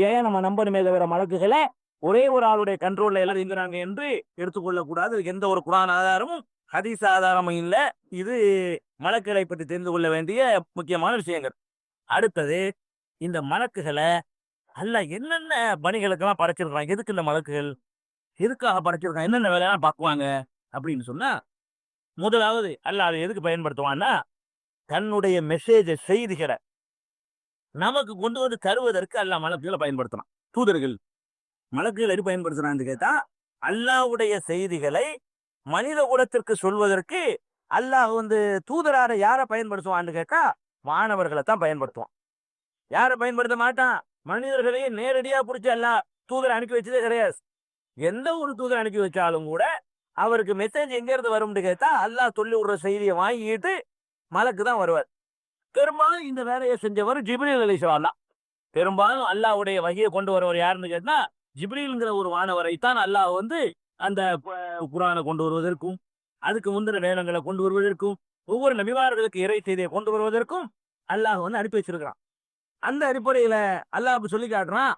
ஏன் நம்ம நம்பணுமே தவிர மலக்குகளை ஒரே ஒரு ஆளுடைய கண்ட்ரோல்ல எல்லாம் இருக்கிறாங்க என்று எடுத்துக்கொள்ள கூடாது. எந்த ஒரு குர்ஆன் ஆதாரமும் ஹதீஸ் ஆதாரமும் இல்ல. இது மலக்குகளை பற்றி தெரிந்து கொள்ள வேண்டிய முக்கியமான விஷயங்கள். அடுத்தது, இந்த மலக்குகளை அல்லாஹ் என்னென்ன பணிகளுக்கெல்லாம் படைச்சிருக்காங்க, எதுக்கு இந்த மலக்குகள் எதுக்காக படைச்சிருக்காங்க, என்னென்ன வேலையெல்லாம் பார்க்குவாங்க அப்படின்னு சொன்னா, முதலாவது அல்லாஹ் அதை எதுக்கு பயன்படுத்துவான்னா, தன்னுடைய மெசேஜ் செய்திகளை நமக்கு கொண்டு வந்து தருவதற்கு அல்லாஹ் மலக்குகளை பயன்படுத்தலாம். தூதர்கள் மலக்குகள் எது பயன்படுத்துறான்னு கேட்டா, அல்லாஹ்வுடைய செய்திகளை மனித குலத்திற்கு சொல்வதற்கு அல்லாஹ் தூதராக யாரை பயன்படுத்துவான்னு கேட்டா, வானவர்களை தான் பயன்படுத்துவான். யாரை பயன்படுத்த மாட்டான்? மனிதர்களையே நேரடியா பிடிச்சி அல்லாஹ் தூதரை அனுப்பி வச்சதே கிடையாது. எந்த ஒரு தூதரை அனுப்பி வச்சாலும் கூட அவருக்கு மெசேஜ் எங்க இருந்து வரும்னு கேட்டா, அல்லாஹ் சொல்லி விடுற செய்தியை வாங்கிட்டு மலக்கு தான் வருவார். பெரும்பாலும் இந்த வேலையை செஞ்சவர் ஜிப்ரீல் அலைஹிஸ்ஸலாம் தான். பெரும்பாலும் அல்லாஹ்வுடைய வஹியை கொண்டு வரவர் யாருன்னு கேட்டா, ஜிப்ரீல்ங்கிற ஒரு வானவரை தான் அல்லாஹ் அந்த குர்ஆனை கொண்டு வருவதற்கும், அதுக்கு முந்தின வேதங்களை கொண்டு வருவதற்கும், ஒவ்வொரு நபிமார்களுக்கு இறை செய்தியை கொண்டு வருவதற்கும் அல்லாஹ் அனுப்பி வச்சிருக்கிறான். அந்த அடிப்படையில அல்லாஹ் சொல்லி காட்டுறான்,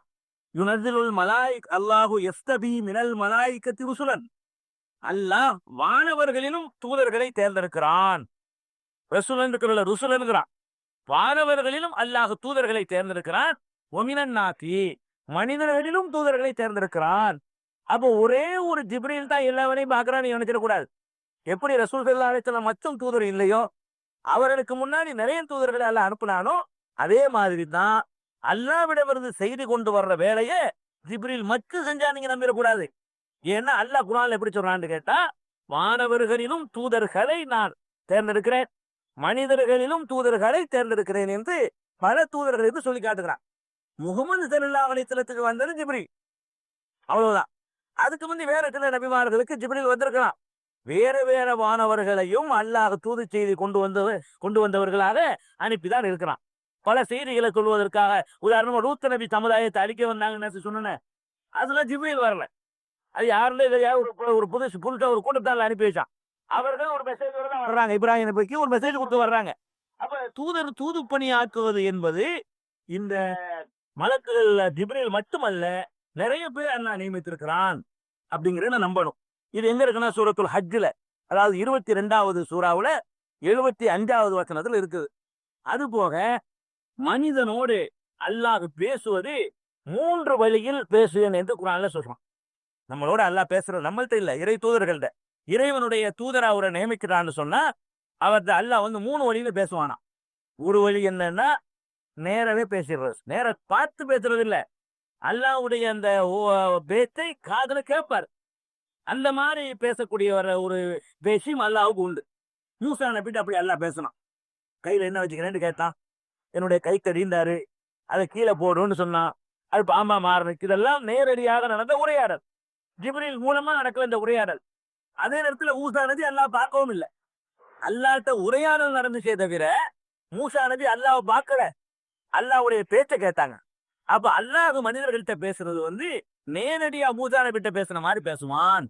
யுனஸ்ஸிலுல் மலாயிக் அல்லாஹு யஸ்தபி மினல் மலாயிகத்தி ருசுலன். அல்லாஹ் வானவர்களிலும் தூதர்களை தேர்ந்தெடுக்கிறான். ரசூலன் இருக்கிற ருசுலன்கிறான். வானவர்களிலும் அல்லாஹ் தூதர்களை தேர்ந்தெடுக்கிறான். ஒமினன் நாத்தி, மனிதர்களிலும் தூதர்களை தேர்ந்தெடுக்கிறான். அப்போ ஒரே ஒரு ஜிப்ரீல் தான் எல்லாவரையும் பார்க்கறான்னு நினைச்சிடக்கூடாது. எப்படி ரசூல் ஸல்லல்லாஹு அலைஹி வஸல்லம் மட்டும் தூதர் இல்லையோ, அவர்களுக்கு முன்னாடி நிறைய தூதர்களை அல்லாஹ் அனுப்புனானோ, அதே மாதிரி தான் அல்லாஹ்விடமிருந்து செய்தி கொண்டு வர்ற வேலையை ஜிப்ரீல் மட்டும் செஞ்சா நீங்க நம்பிடக்கூடாது. ஏன்னா அல்லாஹ் குர்ஆன்ல எப்படி சொல்றான்னு கேட்டா, வானவர்களிலும் தூதர்களை நான் தேர்ந்தெடுக்கிறேன், மனிதர்களிலும் தூதர்களை தேர்ந்தெடுக்கிறேன் என்று பல தூதர்கள் என்று சொல்லி காட்டுகிறான். முகமது ஸல்லல்லாஹு அலைஹி வஸல்லத்துக்கு வந்தது ஜிப்ரீல், அவ்வளவுதான். அதுக்கு முந்தி வேற சில நபிமார்களுக்கு ஜிப்ரீல் வந்திருக்கலாம். வேற வேற வானவர்களையும் அல்லாஹ் தூது செய்தி கொண்டு வந்தவர்களாக அனுப்பிதான் இருக்கிறான். பல செய்திகளை சொல்வதற்காக, உதாரணமா லூத் நபி சமுதாயத்தை அழிக்க வந்தாங்கன்னு சொன்னேன், அதெல்லாம் ஜிப்ரீல் வரல. அது யாருன்னு ஒரு புதுசா ஒரு கூட்டத்தால் அனுப்பி வச்சான். அவர்கள் ஒரு மெசேஜ் தான் வர்றாங்க, இப்ராஹிம் நபிக்கு ஒரு மெசேஜ் கொடுத்து வர்றாங்க. அப்ப தூது பணி ஆக்குவது என்பது இந்த மலக்குகள் ஜிப்ரீல் மட்டுமல்ல, நிறைய பேர் அல்லாஹ் நியமித்திருக்கிறான் அப்படிங்கிறத நம்பணும். இது எங்க இருக்குன்னா சூரத்துல் ஹஜ்ல, அதாவது 22வது சூறாவுல 75வது வசனத்துல இருக்குது. அது போக மனிதனோடு அல்லாஹ் பேசுவது 3 வழியில் பேசுவேன் என்று குர்ஆன்ல சொல்றான். நம்மளோட அல்லாஹ் பேசுறது நம்மள்ட்ட இல்ல, இறை தூதர்கள்ட்ட. இறைவனுடைய தூதரா அவரை நியமிக்கிறான்னு சொன்னா அவர்கிட்ட அல்லாஹ் 3 வழியில பேசுவானா. ஒரு வழி என்னன்னா, நேரவே பேசிடுறது, நேர பார்த்து பேசுறது இல்ல, அல்லாஹ்வுடைய அந்த பேச்சை காதுல கேட்பார். அந்த மாதிரி பேசக்கூடிய ஒரு பேச்சும் அல்லாஹ்வுக்கு உண்டு. மூசா நபிட்ட அப்படி அல்லாஹ் பேசணும். கையில என்ன வச்சுக்கிறேன்னு கேட்டான், என்னுடைய கை கடிந்தாரு, அதை கீழே போடுன்னு சொன்னான், அது பாம்பா மாறனுக்கு. இதெல்லாம் நேரடியாக நடந்த உரையாடல், ஜிப்ரீல் மூலமா நடக்கிற இந்த உரையாடல். அதே நேரத்துல மூசா நபி அல்லாஹ் பார்க்கவும் இல்லை. அல்லாஹ்ட்ட உரையாடல் நடந்துச்சே தவிர மூசா நபி அல்லாஹ் பார்க்கல, அல்லாஹ்வுடைய பேச்சை கேட்டாங்க. அப்ப அல்லாஹ் மனிதர்கள்ட்ட பேசுறது நேரடியா மூசா நபிட்ட பேசுன மாதிரி பேசுவான்.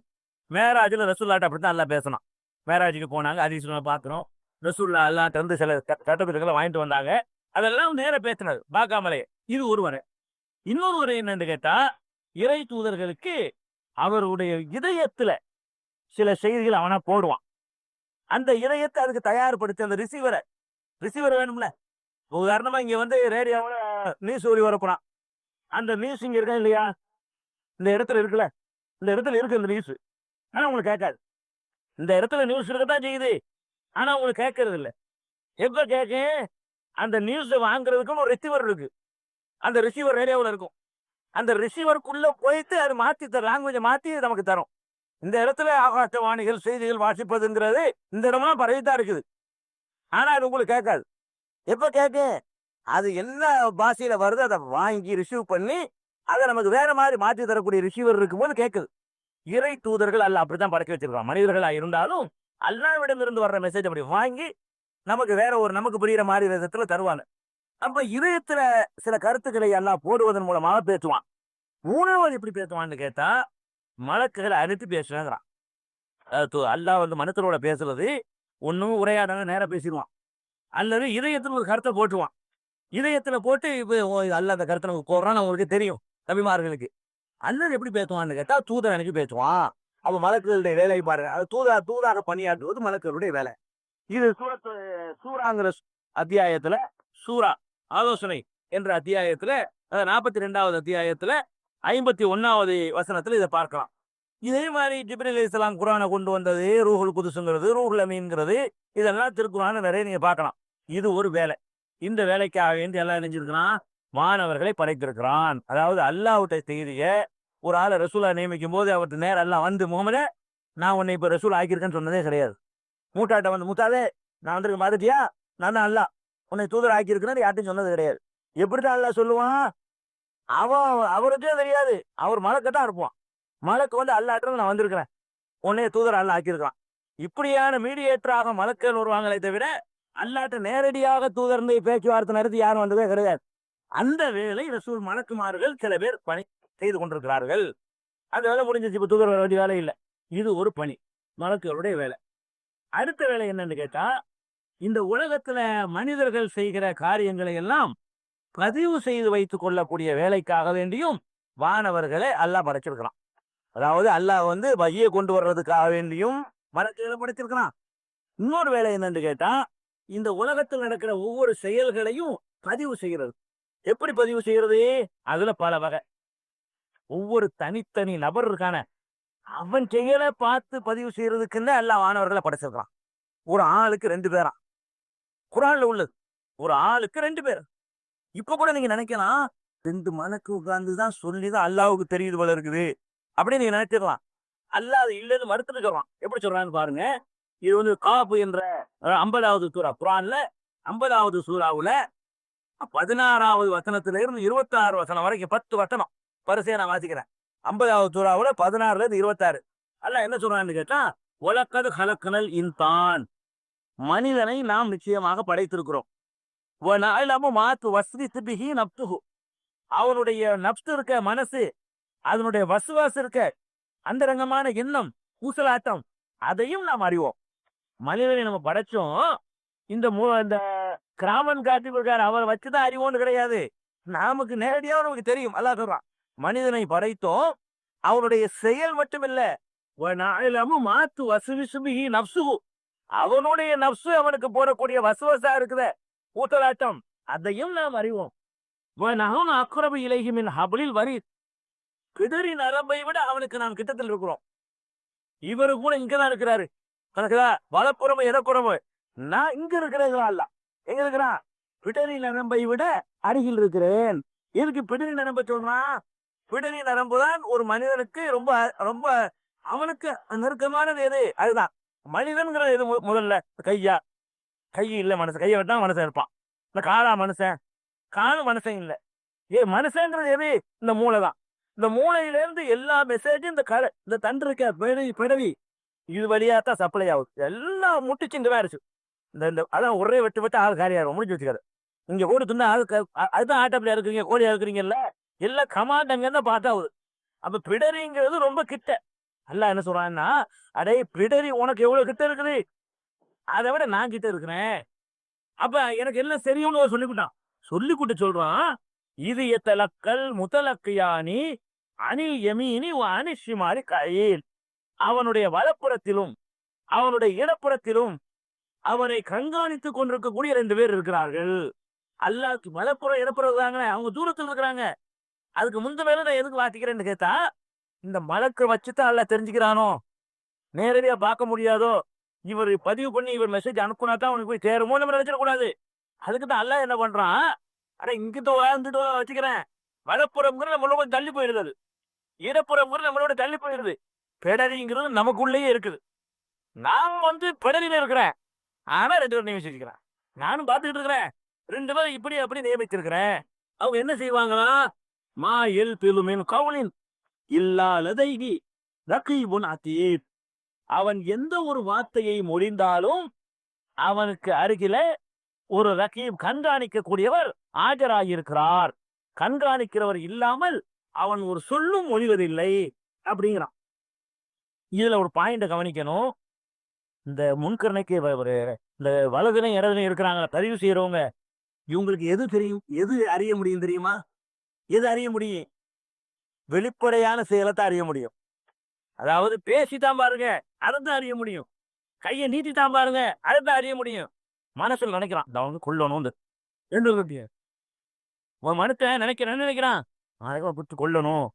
மேராஜ்ல ரசூலுல்லாஹ்ட்ட அப்படித்தான் அல்லாஹ் பேசணும். மேராஜுக்கு போனாங்க, ஹதீஸ்ல பாக்குறோம், ரசூலுல்லாஹ் அல்லாஹ்ட்ட சில சட்டத்திட்டங்களை வாங்கிட்டு வந்தாங்க. அதெல்லாம் நேர பேசினது பார்க்காமலே. இது ஒரு வரை. இன்னொரு வரை என்னன்னு கேட்டா, இறை தூதர்களுக்கு அவருடைய இதயத்துல சில செய்திகள் அவனா போடுவான். அந்த இதயத்தை அதுக்கு தயார்படுத்தி அந்த ரிசீவர் வேணும்ல. உதாரணமா இங்க ரேடியோவில் நியூஸ் ஒளிபரப்புறான். அந்த நியூஸ் இங்க இருக்கா இல்லையா, இந்த இடத்துல இருக்குல்ல, இந்த இடத்துல இருக்கு இந்த நியூஸ், ஆனா உங்களுக்கு கேட்காது. இந்த இடத்துல நியூஸ் இருக்கத்தான் செய்யுது, ஆனா உங்களுக்கு கேட்கறது இல்லை. எப்ப கேட்க, அந்த நியூஸ் வாங்குறதுக்குன்னு ஒரு ரிசீவர் இருக்கு. அந்த ரிசீவர் ரேடியோவில் இருக்கும். அந்த ரிசீவருக்குள்ள போயிட்டு அது மாத்தி லாங்குவேஜை மாத்தி நமக்கு தரும். இந்த இடத்துல ஆகாசவாணிகள் செய்திகள் வாசிப்பதுங்கிறது இந்த இடம்லாம் பரவித்தான் இருக்குது, ஆனா அது உங்களுக்கு கேட்காது. எப்ப கேட்க, அது என்ன பாஷையில வருது அதை வாங்கி ரிசீவ் பண்ணி அதை நமக்கு வேற மாதிரி மாற்றி தரக்கூடிய ரிசீவர் இருக்கும்போது கேட்குது. இறை தூதர்கள் அல்லாஹ் அப்படித்தான் படைக்க வச்சிருக்கான். மனிதர்களா இருந்தாலும் அல்லாஹ்விடம் இருந்து வர்ற மெசேஜ் அப்படி வாங்கி நமக்கு வேற ஒரு நமக்கு புரியுற மாதிரி விதத்துல தருவாங்க. அப்ப இதயத்துல சில கருத்துக்களை அல்லாஹ் போடுவதன் மூலமாக பேசுவான். 3வது எப்படி பேசுவான்னு கேட்டா, மலக்குகளை அனுப்பி பேசுறான். அல்லாஹ் மனுஷரோட பேசுறது ஒன்னும் உரையாடாங்க நேரம் பேசிடுவான், அல்லது இதயத்துல ஒரு கருத்தை போட்டுவான். இதயத்துல போட்டு அல்லாஹ் அந்த கருத்தை நமக்கு போடுறான்னு அவங்களுக்கு தெரியும் நபிமார்களுக்கு. அல்லது எப்படி பேசுவான்னு கேட்டா, தூதர் அனுப்பி பேசுவான். அப்ப மலக்குகளுடைய வேலை பாருங்க, அது தூதாக பணியாற்றுவது மலக்குகளுடைய வேலை. இது சூராங்கிற அத்தியாயத்துல, சூரா ஆலோசனை என்ற அத்தியாயத்துல 42வது அத்தியாயத்துல 51வது வசனத்துல இதை பார்க்கலாம். இதே மாதிரி ஜிப்ரீல் அலைஹிஸ்ஸலாம் குர்ஆனை கொண்டு வந்தது, ரூஹுல் குதுஸ்ங்கிறது, ரூஹுல் அமீன்ங்கிறது, இதெல்லாம் திருக்குர்ஆன்ல நிறைய நீங்க பார்க்கலாம். இது ஒரு வேலை. இந்த வேலைக்காக வேண்டி எல்லாம் நினைஞ்சிருக்கிறான், வானவர்களை படைத்திருக்கிறான். அதாவது அல்லாஹ்வுடைய செய்தியை ஒரு ஆளை ரசூலா நியமிக்கும் போது அவர்கிட்ட நேரம் எல்லாம் வந்து முகமதே நான் உன்னை இப்ப ரசூல் ஆக்கியிருக்கேன்னு சொன்னதே கிடையாது. மூட்டாட்ட வந்து மூத்தாதே நான் வந்திருக்க மாதிரியா நான் தான் அல்லா உன்னை தூதர் ஆக்கியிருக்கிறேன்னு யார்ட்டையும் சொன்னது கிடையாது. எப்படிதான் அல்லா சொல்லுவான்? அவருக்கே தெரியாது. அவர் மலக்கத்தான் இருப்பான். மலக்கு வந்து அல்லாட்ட நான் வந்திருக்கிறேன் உன்னைய தூதர் அல்ல ஆக்கியிருக்கான். இப்படியான மீடியேட்டராக மலக்கள் வருவாங்களே தவிர அல்லாட்ட நேரடியாக தூதர்ந்து பேச்சுவார்த்தை நடத்தி யாரும் வந்ததே கிடையாது. அந்த வேலை ரசூல் மலக்குமார்கள் சில பேர் பணி செய்து கொண்டிருக்கிறார்கள். அந்த வேலை முடிஞ்சிச்சு. இப்ப தூதர் வர வேண்டிய வேலை இல்லை. இது ஒரு பணி, மலக்குகளுடைய வேலை. அடுத்த வேலை என்னன்னு கேட்டா, இந்த உலகத்துல மனிதர்கள் செய்கிற காரியங்களை எல்லாம் பதிவு செய்து வைத்துக் கொள்ளக்கூடிய வேலைக்காக வேண்டியும் வானவர்களை அல்லாஹ் படைச்சிருக்கிறான். அதாவது அல்லாஹ் வந்து வகியை கொண்டு வர்றதுக்காக வேண்டியும் மலக்குகளை படைச்சிருக்கிறான். இன்னொரு வேலை என்னன்னு கேட்டா, இந்த உலகத்தில் நடக்கிற ஒவ்வொரு செயல்களையும் பதிவு செய்கிறது. எப்படி பதிவு செய்யறது? அதுல பல வகை. ஒவ்வொரு தனித்தனி நபர் இருக்கான அவன் செயலை பார்த்து பதிவு செய்யறதுக்குன்னு அல்லாஹ் வானவர்களை படைச்சிருக்கிறான். ஒரு ஆளுக்கு 2 பேரா குரான்ல உள்ளது. ஒரு ஆளுக்கு 2 பேர். இப்ப கூட நீங்க நினைக்கலாம் 2 மலக்கு உட்கார்ந்துதான் சொல்லிதான் அல்லாவுக்கு தெரியுது போல இருக்குது அப்படின்னு நீங்க நினைச்சிடலாம். அல்லாஹ் அது இல்லைன்னு மறுத்துட்டு சொல்றான். எப்படி சொல்றான்னு பாருங்க. இது வந்து காப்பு என்ற 50வது சூரா, குரான்ல 50வது சூறாவுல 16வது வசனத்துல இருந்து 26 வசனம் வரைக்கும் 10 வசனம் பரிசையை நான் வாசிக்கிறேன். 50வது சூறாவுல 16ல இருந்து 26 அல்லாஹ் என்ன சொல்றான்னு கேட்டா, வலக்கத் ஹலக்னல் இன்சான், மனிதனை நாம் நிச்சயமாக படைத்திருக்கிறோம். வனஅலமு மா துவஸ்விசு பிஹி நஃப்ஸுஹு, அவனுடைய நப்சு இருக்க மனசு, அதனுடைய வசுவாசு இருக்க அந்தரங்கமான எண்ணம் ஊசலாட்டம், அதையும் நாம் அறிவோம். மனிதனை நம்ம படைச்சோம். இந்த கிராமன் காட்டி கொடுக்காரு அவரை வச்சுதான் அறிவோன்னு கிடையாது. நமக்கு நேரடியாக நமக்கு தெரியும். அல்லாஹ் சொல்றான் மனிதனை படைத்தோம், அவனுடைய செயல் மட்டும் இல்ல, மாத்து வசுவிசுபிஹி நஃப்ஸுஹு, அவனுடைய நப்சு அவனுக்கு போடக்கூடிய வசுவசா இருக்குத ஊசலாட்டம், அதையும் நாம் அறிவோம். அக்ரபு இலைஹி மின் ஹப்லில் வரீத், கிடரி நரம்பை விட அவனுக்கு நாம் கிட்டத்தில் இருக்கிறோம். இவரு கூட இங்கதான் இருக்கிறாரு. கணக்குதா? வலப்புறமு இடப்புறமு நான் இங்க இருக்கிறேங்களா? அல்ல எங்க இருக்கிறான்? பிடரி நரம்பை விட அருகில் இருக்கிறேன். எதுக்கு பிடரி நரம்பை சொல்றான்? பிடரி நரம்பு தான் ஒரு மனிதனுக்கு ரொம்ப ரொம்ப அவனுக்கு நெருக்கமானது. எது? அதுதான் மனிதன்கிற எது. முதல்ல கையா, கை இல்ல மனுஷன், கையை விட்டா மனுஷன் இருப்பான். இந்த காலா மனுஷன், காலும் மனுஷன் இல்ல. மனுஷன்றது எது? இந்த மூளை தான். இந்த மூளையில இருந்து எல்லா மெசேஜும் இந்த தண்டு இருக்க பிடவி இது வழியா தான் சப்ளை ஆகுது. எல்லாம் முட்டிச்சு இந்த மாதிரி இந்த அதான் ஒரே வெட்டு ஆள் காரியாகும் முடிஞ்சு வச்சுக்காரு. இங்க கோடி துண்டா ஆள் அதுதான் ஆட்டப்பிள்ளையா இருக்கிறீங்க, கோழியா இருக்கிறீங்கல்ல, எல்லாம் கமாண்ட் அங்க தான் பார்த்தாவுது. அப்ப பிடரிங்கிறது ரொம்ப கிட்ட. அல்ல என்ன சொல்றான்னா, அடே பிடரி உனக்கு எவ்வளவு கிட்ட இருக்குது, அதை விட நான் கிட்ட இருக்கிறேன். அப்ப எனக்கு எல்லாம் தெரியும்னு சொல்லிவிட்டான். சொல்லிவிட்டு சொல்றான், இது எத்தலக்கல் முதலக்கியானி அனில் யமீனி அனிஷிமாரி கையில், அவனுடைய வலப்புறத்திலும் அவனுடைய இடப்புறத்திலும் அவனை கண்காணித்துக் கொண்டிருக்கக்கூடிய 2 பேர் இருக்கிறார்கள். அல்லாஹ்க்கு வலப்புறம் இடப்புறம் இருக்காங்க, அவங்க தூரத்தில் இருக்கிறாங்க. அதுக்கு முந்த மேல நான் எதுக்கு வாசிக்கிறேன்னு கேட்டா, இந்த மலக்கை வச்சுதான் அல்லாஹ் தெரிஞ்சுக்கிறானோ, நேரடியா பார்க்க முடியாதோ, இவர் பதிவு பண்ணி இவர் மெசேஜ் அனுப்புனா தான் அவனுக்கு போய் சேருமோ நம்ம நினைச்சிடக்கூடாது. அதுக்கு தான் அல்லாஹ் என்ன பண்றான், அட இங்கிட்ட வாழ்ந்துட்டு வச்சுக்கிறேன், வலப்புறம்ங்கிற நம்மளோட கொஞ்சம் தள்ளி போயிடுது, இடப்புறம்ங்கிற நம்மளோட தள்ளி போயிடுது. பெடரிங்கிறது நமக்குள்ளேயே இருக்குது. நான் வந்து பெடரியில இருக்கிறேன், ஆனா 2 பேர் நியமிச்சிருக்கிறேன். நானும் பார்த்துக்கிட்டு இருக்கிறேன், 2 பேரும் இப்படி அப்படி நியமிச்சிருக்கிறேன். அவங்க என்ன செய்வாங்களா, மா எல் பிலுமின் கவுலின் இல்லா லதைஹி ரகீபுன் அதீத், அவன் எந்த ஒரு வார்த்தையை மொழிந்தாலும் அவனுக்கு அருகில ஒரு ரகீப் கண்காணிக்கக்கூடியவர் ஆஜராகியிருக்கிறார். கண்காணிக்கிறவர் இல்லாமல் அவன் ஒரு சொல்லும் மொழிவதில்லை அப்படிங்கிறான். இதுல ஒரு பாயிண்ட கவனிக்கணும். இந்த முன்கரணைக்கு இந்த வலதுனை இடதுனை இருக்கிறாங்க பதிவு செய்யறவங்க, இவங்களுக்கு எது தெரியும், எது அறிய முடியும் தெரியுமா? எது அறிய முடியும்? வெளிப்படையான செயலத்தை அறிய முடியும். அதாவது பேசித்தான் பாருங்க, அதைத்தான் அறிய முடியும். கையை நீட்டித்தான் பாருங்க, அதைத்தான் அறிய முடியும். மனசுல நினைக்கிறான் அவங்க கொல்லணும், உன் மனுஷன் நினைக்கிறான் அதை கொல்லணும்.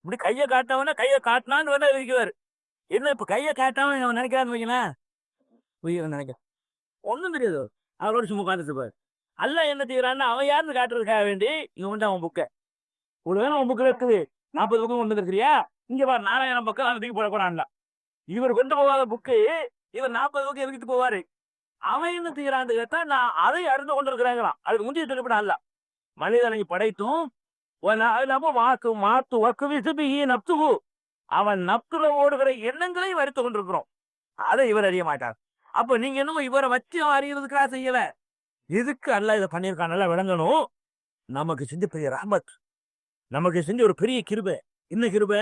இப்படி கையை காட்டவன கையை காட்டினான்னு வேணா இருக்கிறாரு. என்ன இப்ப கையை காட்டாம அவன் நினைக்கிறான்னு வைங்களேன், நினைக்க ஒண்ணும் தெரியாது. அவரோட சும்மா உட்காந்துட்டு அல்ல என்ன செய்யறான்னு அவன் யாருன்னு காட்டுறதுக்காக வேண்டி இவன் தான் அவன் புக்க ஒருவேளை அவன் புக்கில் இருக்குது, 40 பக்கம் கொண்டு இருக்கிறியா, இங்க பாரு 4000 பக்கம் அதை தூக்கி போட போறான்ல. இவர் கொண்டு போகாத புக்கு இவர் 40 பக்கம் எழுதிட்டு போவாரு. அவன் என்ன செய்யறான்னு கேட்டா, நான் அதை அறிந்து கொண்டிருக்கிறாங்களாம். அதுக்கு முந்தைய சொல்லிவிட அல்ல, மனிதனை படைத்தும் அவன் நப்துல ஓடுகிற எண்ணங்களை வருத்து கொண்டிருக்கிறோம். அதை இவர் அறிய மாட்டார். அப்ப நீங்க இன்னும் இவரை வச்சு அறியறதுக்காக செய்யல. இதுக்கு அல்ல இதை பண்ணியிருக்கான், நல்லா விளங்கணும். நமக்கு செஞ்ச பெரிய ரஹ்மத், நமக்கு செஞ்ச ஒரு பெரிய கிருபை. இன்னும் கிருபை,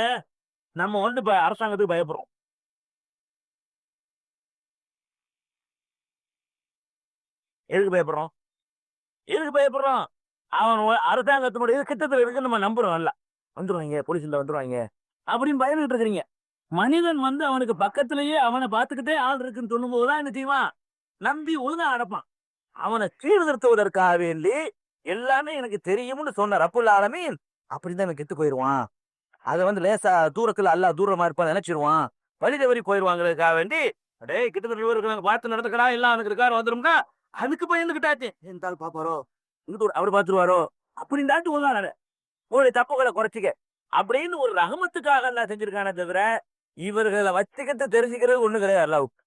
நம்ம வந்து இப்ப அரசாங்கத்துக்கு பயப்படுறோம். எதுக்கு பயப்படுறோம்? எதுக்கு பயப்படுறோம்? அவன் அரசாங்கத்தினுடைய கிட்டத்தில் இருக்கு, நம்ம நம்புறோம். இல்ல வந்துருவாங்க, போலீஸ்ல வந்துருவாங்க அப்படின்னு பயந்துட்டு இருக்கிறீங்க. மனிதன் வந்து அவனுக்கு பக்கத்திலேயே அவனை பார்த்துக்கிட்டே ஆள் இருக்குன்னு சொல்லும் போதுதான் என்ன செய்வான், நம்பி ஒழுங்கா அடப்பான். அவனை சீர்திருத்துவதற்காக வேண்டி எல்லாமே எனக்கு தெரியும்னு சொன்ன ரப்புல் ஆலமீன் அப்படிதான் எனக்கு கெட்டு போயிடுவான். அதை வந்து லேசா தூரத்துல அல்லா தூரமா இருப்பான் நினைச்சிருவான், வழி தவறி போயிடுவாங்கிறதுக்காக வேண்டி அடே கிட்டத்தட்ட இருக்கிறாங்க பார்த்து நடந்துக்கடா, எல்லாம் அவனுக்கு இருக்காரு வந்துரும்னா அதுக்கு பயந்துகிட்டாச்சு. இருந்தாலும் பாப்பாரோ, அவர் பார்த்துருவாரோ அப்படின்னு தாட்டு உதாரண ஒரு தப்புகளை குறைச்சிக்க அப்படின்னு ஒரு ரஹமத்துக்காக எல்லாம் செஞ்சிருக்கானே தவிர இவர்களை வச்சுக்கிட்டு தெரிஞ்சுக்கிறது ஒண்ணு கிடையாது அல்லாவுக்கு.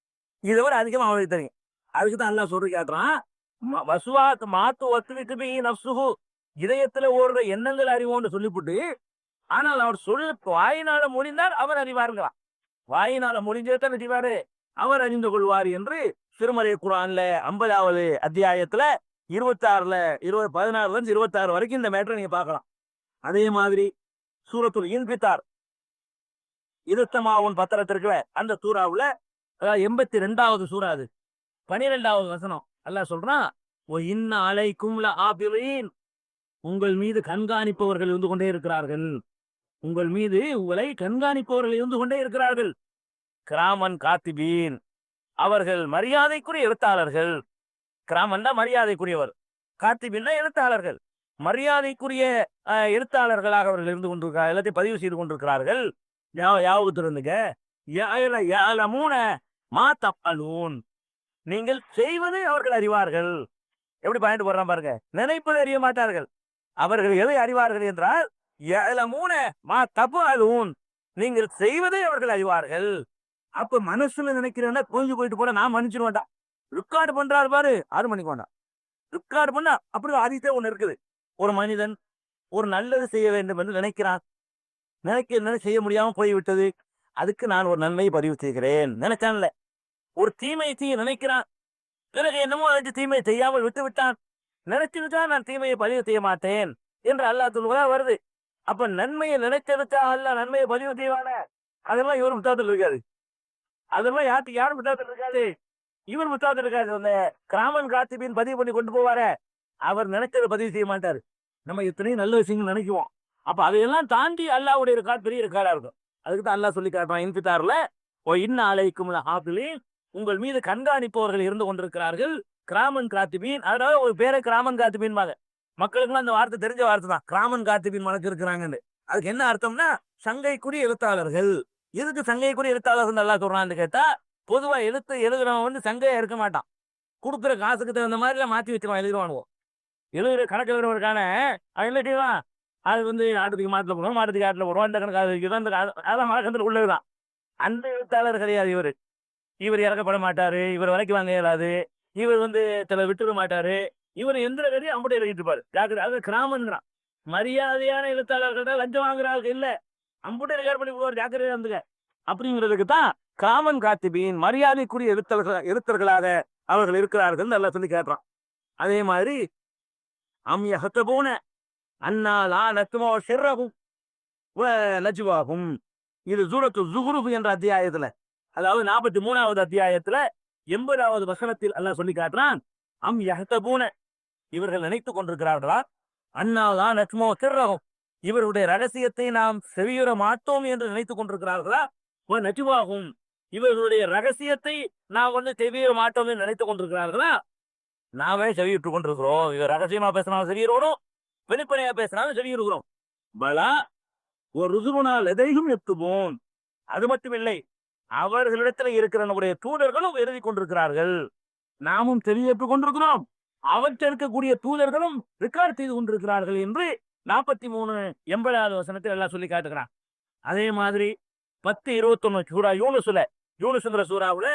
இதை விட அதிகமா அவனுக்கு தெரியும். அதுக்கு தான் அல்லாஹ் சொல்லி காட்டுறான், இதயத்துல ஓடுற எண்ணங்கள் அறிவோன்னு சொல்லிவிட்டு, ஆனால் அவர் வாயினால முடிந்தார் அவர் அறிவாருங்களாம். வாயினால முடிஞ்சதான் அறிவாரு, அவர் அறிந்து கொள்வார் என்று திருமலை குர்ஆன்ல 50வது அத்தியாயத்துல 26ல 16ல இருந்து 26 வரைக்கும் இந்த மேட்டரை நீங்க பார்க்கலாம். அதே மாதிரி சூரத்துல் இன்ஃபித்தார் இதத்தமாவுன் பத்திரத்திற்கு அந்த சூறாவுல 82வது சூறா, அது 12வது வசனம் அல்லாஹ் சொல்றான், ஓ இன்ன அலைக்கும் லஆபிலீன், உங்கள் மீது கண்காணிப்பவர்கள் இருந்து கொண்டே இருக்கிறார்கள். உங்கள் மீது உங்களை கண்காணிப்பவர்கள் இருந்து கொண்டே இருக்கிறார்கள். கிராமன் காத்திபீன், அவர்கள் மரியாதைக்குரிய எழுத்தாளர்கள். கிராமன் தான் மரியாதைக்குரியவர், காத்திபீன் எழுத்தாளர்கள். மரியாதைக்குரிய எழுத்தாளர்களாக அவர்கள் இருந்து கொண்டிருக்கிறார்கள், எல்லாத்தையும் பதிவு செய்து கொண்டிருக்கிறார்கள். யாவுக்கு நீங்கள் செய்வதை அவர்கள் அறிவார்கள். எப்படி பயந்து போடுறான் பாருங்க, நினைப்பதை அறிய மாட்டார்கள். அவர்கள் எதை அறிவார்கள் என்றால் நீங்கள் செய்வதை அவர்கள் அறிவார்கள். அப்ப மனசுல நினைக்கிறேன்னா கொஞ்சம் போயிட்டு போட நான் மன்னிச்சிட வேண்டாம். ரிக்கார்டு பண்றாரு பாரு, 6 மணிக்கு வேண்டாம் ரிக்கார்டு பண்ணா அப்படி ஆதித்தே ஒண்ணு இருக்குது. ஒரு மனிதன் ஒரு நல்லது செய்ய வேண்டும் என்று நினைக்கிறான், நினைக்க செய்ய முடியாம போய்விட்டது, அதுக்கு நான் ஒரு நன்மையை பதிவு செய்கிறேன் நினைச்சான்ல. ஒரு தீமை செய்ய நினைக்கிறான், பிறகு என்னமோ தீமை செய்யாமல் விட்டு விட்டான், நினைச்சுட்டா நான் தீமையை பதிவு செய்ய மாட்டேன் என்று அல்லாஹ் சொல்வதா வருது. அப்ப நன்மையை நினைச்செடுத்தா அல்லாஹ் நன்மையை பதிவு செய்வான? அதெல்லாம் இவர் முத்தாத்தில் இருக்காது, அதெல்லாம் யாரும் முத்தாத்தில் இருக்காது. இவர் முத்தாத்தில் இருக்காது. அந்த கிராமன் காத்திபின் பதிவு பண்ணி கொண்டு போவார, அவர் நினைச்சதை பதிவு செய்ய மாட்டார். நம்ம எத்தனையும் நல்ல விஷயங்கள் நினைக்குவோம். அப்ப அதையெல்லாம் தாண்டி அல்லாஹ்வுடைய ரெக்கார்ட் பெரிய ரெக்கார்டா இருக்கும். அதுக்கு தான் அல்லாஹ் சொல்லி காட்டுறான் இன்ஃபித்தார்ல, ஓ இன்ன அலைக்கும் லஆபிலீன், உங்கள் மீது கண்காணிப்பவர்கள் இருந்து கொண்டிருக்கிறார்கள். கிராமன் காத்திபீன், அதாவது ஒரு பேரை கிராமன் காத்திபீன் பாங்க, மக்களுக்குலாம் அந்த வார்த்தை தெரிஞ்ச வார்த்தை தான், கிராமன் காத்திபீன் மனக்கு இருக்கிறாங்கன்னு. அதுக்கு என்ன அர்த்தம்னா சங்கைக்குரிய எழுத்தாளர்கள். எதுக்கு சங்கைக்குரிய எழுத்தாளர்கள் நல்லா சொல்றான்னு கேட்டா, பொதுவா எழுதுறவன் வந்து சங்கையா இருக்க மாட்டான், கொடுக்குற காசுக்கு தகுந்த மாதிரி எல்லாம் மாத்தி வச்சிருவான், எழுதிடுவானுவோம். எழுதுற கணக்கு எழுதுறவருக்கான அவன் என்ன செய்வான், அது வந்து ஆட்டுக்கு மாட்டுல போடுவோம், மாட்டுக்கு ஆட்டில் போடுவோம், அந்த கணக்கு அதான் மழக்கத்தில் உள்ளதுதான். அந்த எழுத்தாளர் கிடையாது இவர். இவர் இறக்கப்பட மாட்டாரு, இவர் விலைக்கு வாங்க இயலாது, இவர் வந்து சில விட்டுட மாட்டாரு, இவர் எந்த கதையும் அம்புடைய எழுதிட்டு இருப்பாரு. ஜாக்கிரதை, அது கிராமன்றான். மரியாதையான எழுத்தாளர்கள் லஞ்சம் வாங்குறாங்க இல்ல, அம்புடைய ரெக்கார்ட் பண்ணி போவார், ஜாக்கிரதையா இருந்துங்க அப்படிங்கிறதுக்கு தான் கிராமன் காத்திபீன், மரியாதைக்குரிய எழுத்தர்களாக அவர்கள் இருக்கிறார்கள் நல்லா சொல்லி கேட்கிறான். அதே மாதிரி அம்யஹத்தபூன அன்னா லா நத்மோ ஷிர்ரஹும் வ நஜ்வாஹும், இது சூரத்து ஸுஹ்ருஃப் என்ற அத்தியாயத்துல, அதாவது 43வது அத்தியாயத்துல 80வது வசனத்தில் அல்லாஹ் சொல்லி காட்டுறான், அம் யஹ்தபூன, இவர்கள் நினைத்துக் கொண்டிருக்கிறார்களா, அன்னா லா நத்மோ ஷிர்ரஹும், இவருடைய ரகசியத்தை நாம் செவியுற மாட்டோம் என்று நினைத்துக் கொண்டிருக்கிறார்களா, வ நஜ்வாஹும், இவர்களுடைய ரகசியத்தை நாம் வந்து செவியுற மாட்டோம் என்று நினைத்துக் கொண்டிருக்கிறார்களா. நாமே செவியுற்று கொண்டிருக்கிறோம். இவர் ரகசியமா பேசினாலும் செவியுறோம், வெளிப்படையா பேசினாலும் செவியுறுகிறோம். பலா ஒரு ருசுனால் எதையும் எத்துவோம். அது மட்டுமில்லை, அவர்களிடத்தில் இருக்கிற நம்முடைய தூதர்களும் எழுதி கொண்டிருக்கிறார்கள். நாமும் செவியேற்றுக் கொண்டிருக்கிறோம், அவற்றை இருக்கக்கூடிய தூதர்களும் ரெக்கார்ட் செய்து கொண்டிருக்கிறார்கள் என்று 43 80வது வசனத்தில் எல்லாம் சொல்லி காட்டுகிறான். அதே மாதிரி 10 21 சூரா யூனுஸ்ங்கிற சூறாவுல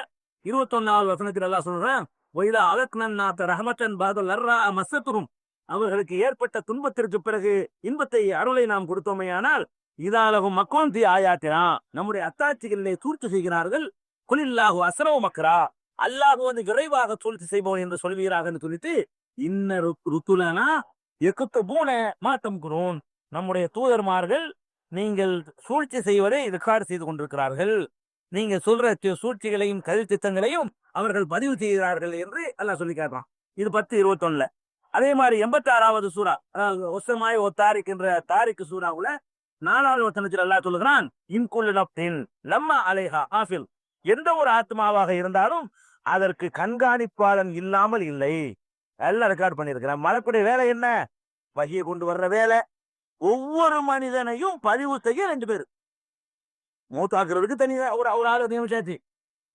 21வது வசனத்தில் எல்லாம் சொல்றான், ஒய்தா அலக்னன்னாத்த ரஹமத்தன் பாதல் லர்ரா மஸ்ஸத்துரும், அவர்களுக்கு ஏற்பட்ட துன்பத்திற்கு பிறகு இன்பத்தை அருளை நாம் கொடுத்தோமையானால் இதாலகும் மக்கோந்தி ஆயாத்தினா, நம்முடைய அத்தாட்சிகளிலே சூழ்ச்சி செய்கிறார்கள். குலில்லாஹு அஸ்ரவு மக்கரா, அல்லாஹ் வந்து விரைவாக சூழ்ச்சி செய்வோம் என்று சொல்வீராக என்று சொல்லிட்டு இன்ன ருத்துலனா எக்குத்தபூன மாத்தம் குரோன், நம்முடைய தூதர்மார்கள் நீங்கள் சூழ்ச்சி செய்வதை ரெக்கார்டு செய்து கொண்டிருக்கிறார்கள், நீங்க சொல்ற சூழ்ச்சிகளையும் கல் திட்டங்களையும் அவர்கள் பதிவு செய்கிறார்கள் என்று அல்லாஹ் சொல்லி காட்டுறான். இது 10:21. அதே மாதிரி 86வது சூரா ஒசமாய் ஓ தாரிக் என்ற தாரிக்கு சூறாவுல 4வது வசனத்தில் அல்லாஹ் சொல்லுகிறான், இன்குல் நப்தின் லம்மா அலைஹா ஆஃபில், எந்த ஒரு ஆத்மாவாக இருந்தாலும் அதற்கு கண்காணிப்பாளன் இல்லாமல் இல்லை. எல்லாம் ரெக்கார்ட் பண்ணியிருக்கிறேன். மலக்குடைய வேலை என்ன? வகியை கொண்டு வர்ற வேலை. ஒவ்வொரு மனிதனையும் பதிவு செய்ய 2 பேர், மூத்தாக்குறதுக்கு தனியா ஒரு ஆளு நியமிச்சாச்சு.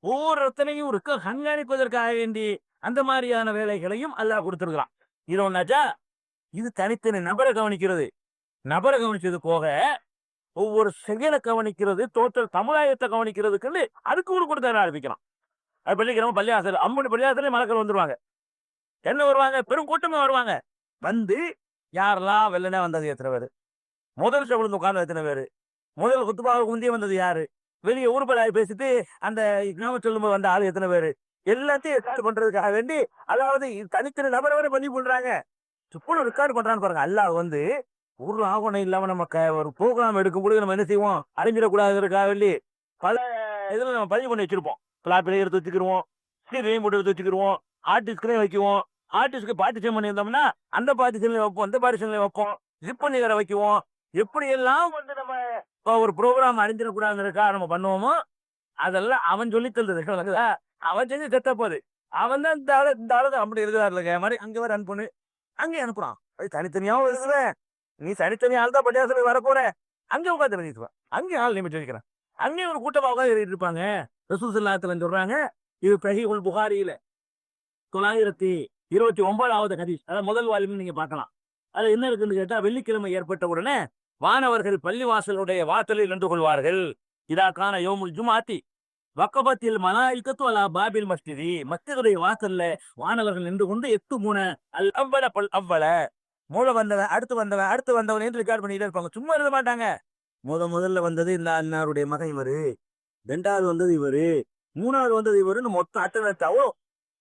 ஒவ்வொருத்தனையும் இருக்க கண்காணிப்பதற்காக வேண்டி அந்த மாதிரியான வேலைகளையும் அல்லாஹ் கொடுத்திருக்கிறான். இது ஒன்னாச்சா? இது தனித்தனி நபரை கவனிக்கிறது. நபரை கவனிச்சது போக ஒவ்வொரு செயலை கவனிக்கிறது, டோட்டல் சமுதாயத்தை கவனிக்கிறதுக்குன்னு அதுக்கு ஒரு கொடுத்த ஆரம்பிக்கலாம். அது பள்ளிக்கிறவங்க பள்ளியாசல் 50 பள்ளியாசலே மலக்கள் வந்துருவாங்க. என்ன வருவாங்க? பெரும் கூட்டமே வருவாங்க. வந்து யாரெல்லாம் வெள்ளனே வந்தது எத்தனை பேரு, முதல் விழுந்து உட்கார்ந்து எத்தனை பேரு, முதல் குத்துபாவுக்கு முந்தைய வந்தது யாரு, வெளியே ஊர்பலாய் பேசிட்டு அந்த கிராம சொல்லும்போது வந்த ஆளு எத்தனை பேரு, எல்லாத்தையும் ரெக்கார்டு பண்றதுக்காக வேண்டி, அதாவது தனித்தனி நபரை வரை பண்ணி பண்றாங்க. சுப்பன ரெக்கார்டு பண்றான்னு பாருங்க. அல்லாஹ் வந்து ஒரு ஆவணம் இல்லாம நம்ம ஒரு ப்ரோக்ராம் எடுக்கும் பொழுது நம்ம என்ன செய்வோம், அறிஞ்சிடக்கூடாதுக்காக வேண்டி பல இதுல நம்ம பதிவு பண்ணி வச்சிருப்போம். பிளாப்பிலே எடுத்து வச்சுக்கிருவோம், ஸ்ரீரையும் போட்டு எடுத்து வச்சுக்கிருவோம், ஆர்டிஸ்ட்களையும் வைக்குவோம். ஆர்டிஸ்ட்க்கு பார்ட்டிஷன் பண்ணியிருந்தோம்னா அந்த பார்ட்டிஷன்ல வைப்போம், அந்த பார்ட்டிஷன்ல வைப்போம், ஜிப் பண்ணி வேற வைக்குவோம். எப்படி எல்லாம் வந்து நம்ம ஒரு ப்ரோக்ராம் அறிஞ்சிடக்கூடாதுக்காக நம்ம பண்ணுவோமோ அதெல்லாம் அவன் சொல்லி தருது. அவன் செஞ்சு செத்த போகுது. அவன் தான் இந்த ஆளு அப்படி இருக்கிறார் இல்லைங்க மாதிரி அங்கே வர ரன் பண்ணு, அங்கே அனுப்புறான். அது தனித்தனியாவும் இருக்குவேன். நீ தனித்தனியால் தான் பட்டியாசல வர போற, அங்கே உட்காந்து பண்ணிட்டுவான். அங்கே ஆள் நியமிச்சு வைக்கிறேன். அங்கேயும் ஒரு கூட்டமாக உட்காந்து இருப்பாங்க. ரசூல் ஸல்லல்லாஹு அலைஹி சொல்றாங்க, இது சஹீஹுல் புகாரியில 929வது ஹதீஸ், அதாவது முதல் வால்யூம் நீங்க பார்க்கலாம். அது என்ன இருக்குன்னு கேட்டா, வெள்ளிக்கிழமை ஏற்பட்ட உடனே வானவர்கள் பள்ளிவாசலுடைய வாசலில் நின்று கொள்வார்கள். இதாக்கான யோமுல் ஜுமாத்தி வக்கபத்தில் மலாயிக்கத்து அலா பாபில் மஸ்ஜிதி, மஸ்ஜிதுடைய வாசல்ல வானவர்கள் நின்று கொண்டு 8 அல் அவ்வள பல் அவ்வள, மூல வந்தவன் அடுத்து வந்தவன் என்று ரெக்கார்ட் பண்ணிட்டு இருப்பாங்க. சும்மா எழுத மாட்டாங்க. முதல்ல வந்தது இந்த அண்ணாருடைய மகன் இவரு, 2வது வந்தது இவரு, 3வது வந்தது இவருன்னு மொத்தம் அட்டனத்தாவும்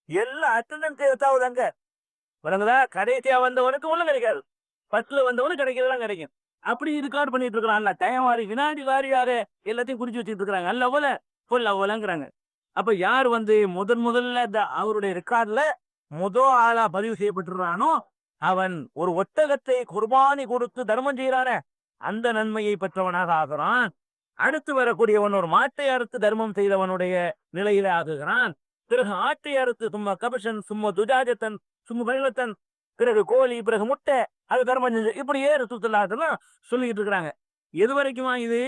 எல்லா அட்டனன்ஸ் எடுத்தாவது அங்க வழங்குதா. கடைசியா வந்தவனுக்கு ஒண்ணும் கிடைக்காது, 10ல வந்தவனுக்கு கிடைக்கிறதெல்லாம் கிடைக்கும். அப்படி ரெக்கார்ட் பண்ணிட்டு இருக்கிறான். டைம் வாரி வினாடி வாரியாக எல்லாத்தையும் குறிச்சு வச்சுட்டு இருக்கிறாங்க. அல்ல போல ஃபுல் அவ்வளங்கிறாங்க. அப்ப யார் வந்து முதல்ல அவருடைய ரெக்கார்ட்ல ஆளா பதிவு செய்யப்பட்டுறானோ அவன் ஒரு ஒட்டகத்தை குர்பானி கொடுத்து தர்மம் செய்யறான அந்த நன்மையை பெற்றவனாக ஆகிறான். அடுத்து வரக்கூடியவன் ஒரு மாட்டை அறுத்து தர்மம் செய்தவனுடைய நிலையில ஆகுகிறான். பிறகு ஆட்டை அறுத்து சும்மா கபஷன், சும்மா துஜாஜத்தன், சும்மா பைலத்தன், பிறகு கோழி, பிறகு முட்டை, அது தர்மம் செஞ்சு இப்படியே ரசூலுல்லாஹ் சொல்லிட்டு இருக்கிறாங்க. எது வரைக்குமா இது?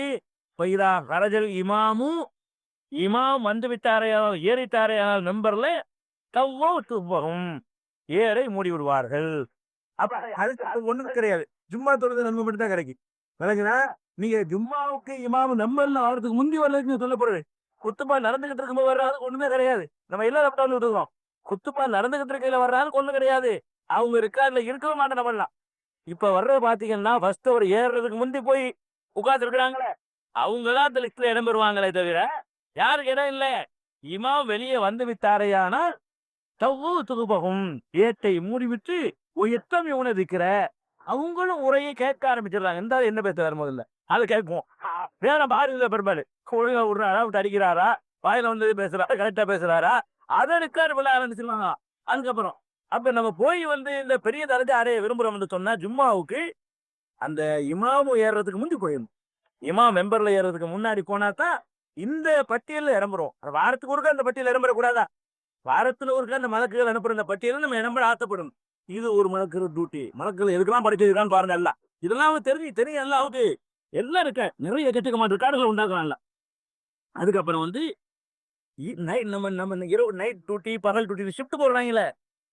பைதா கரஜல் இமாம் வந்து விட்டாரையால் ஏறிட்டாரையால் மெம்பர்ல கவ்வோ துப்பகும், ஏரை மூடி விடுவார்கள். அப்ப அது ஒண்ணுமே கிடையாது. ஜும்மா தொழுது நன்மை மட்டும் தான் கிடைக்கும். விளங்குனா? நீங்க ஜும்மாவுக்கு இமாம் நம்பர்ல வர்றதுக்கு முந்தி வரலன்னு சொல்லப்படுது. குத்துப்பா நடந்துகிட்டு இருக்கும்போது வர்றாது ஒண்ணுமே கிடையாது. நம்ம எல்லாம் லப்டாப்ல விட்டுருக்கோம். குத்துப்பா நடந்துகிட்டு இருக்கையில வர்றாது ஒண்ணும் கிடையாது. அவங்க ரெக்கார்ட்ல இருக்கவே மாட்டேன் நம்மலாம். இப்ப வர்றது பாத்தீங்கன்னா ஃபர்ஸ்ட் அவர் ஏறுறதுக்கு முந்தி போய் உட்கார்ந்து இருக்கிறாங்களே அவங்கதான் அந்த லிஸ்ட்ல இடம் பெறுவாங்களே தவிர யாருக்கு இடம் இல்லை. இமாம் வெளியே வந்து விட்டாரையானால் தவ்வு துகுபகும், ஏட்டை மூடிவிட்டு எத்தனை உணர்திக்கிற அவங்களும் உரையை கேட்க ஆரம்பிச்சிடுறாங்க. இந்த என்ன பேசுறாரு முதல்ல அது கேட்கும். வேற பாருங்க பெரும்பாலு ஒழுங்கா விடுறாரா, விட்டு அடிக்கிறாரா, வாயில வந்து பேசுறாரா, கரெக்டா பேசுறாரா, அதை ரெக்கார்டு பண்ண ஆரம்பிச்சிருவாங்க. அதுக்கப்புறம் அப்ப நம்ம போய் வந்து இந்த பெரிய தரத்தை அறைய விரும்புறோம்னு சொன்னா ஜும்மாவுக்கு அந்த இமாமு ஏறுறதுக்கு முந்தி போயிடும். இமாம் மெம்பர்ல ஏறதுக்கு முன்னாடி போனாதான் இந்த பட்டியலில் இடம்பெறும். வாரத்துக்கு ஒருக்கா அந்த பட்டியல் இடம்பெறக்கூடாதா? வாரத்துல ஒருக்கா அந்த மலக்குகள் அனுப்புற இந்த பட்டியலில் நம்ம இடம்பெற ஆசைப்படும். இது ஒரு மலக்குற டியூட்டி. மலக்குகள் எதுக்கெல்லாம் படிச்சிருக்கான்னு பாருங்க. எல்லாம் இதெல்லாம் தெரியும் எல்லாவுக்கு எல்லாம் இருக்க நிறைய கட்டுக்கமான ரெக்கார்டுகள் உண்டாக்குறான்ல. அதுக்கப்புறம் வந்து நம்ம இரவு நைட் டியூட்டி, பகல் டியூட்டி, ஷிஃப்ட் போடுறாங்கல்ல,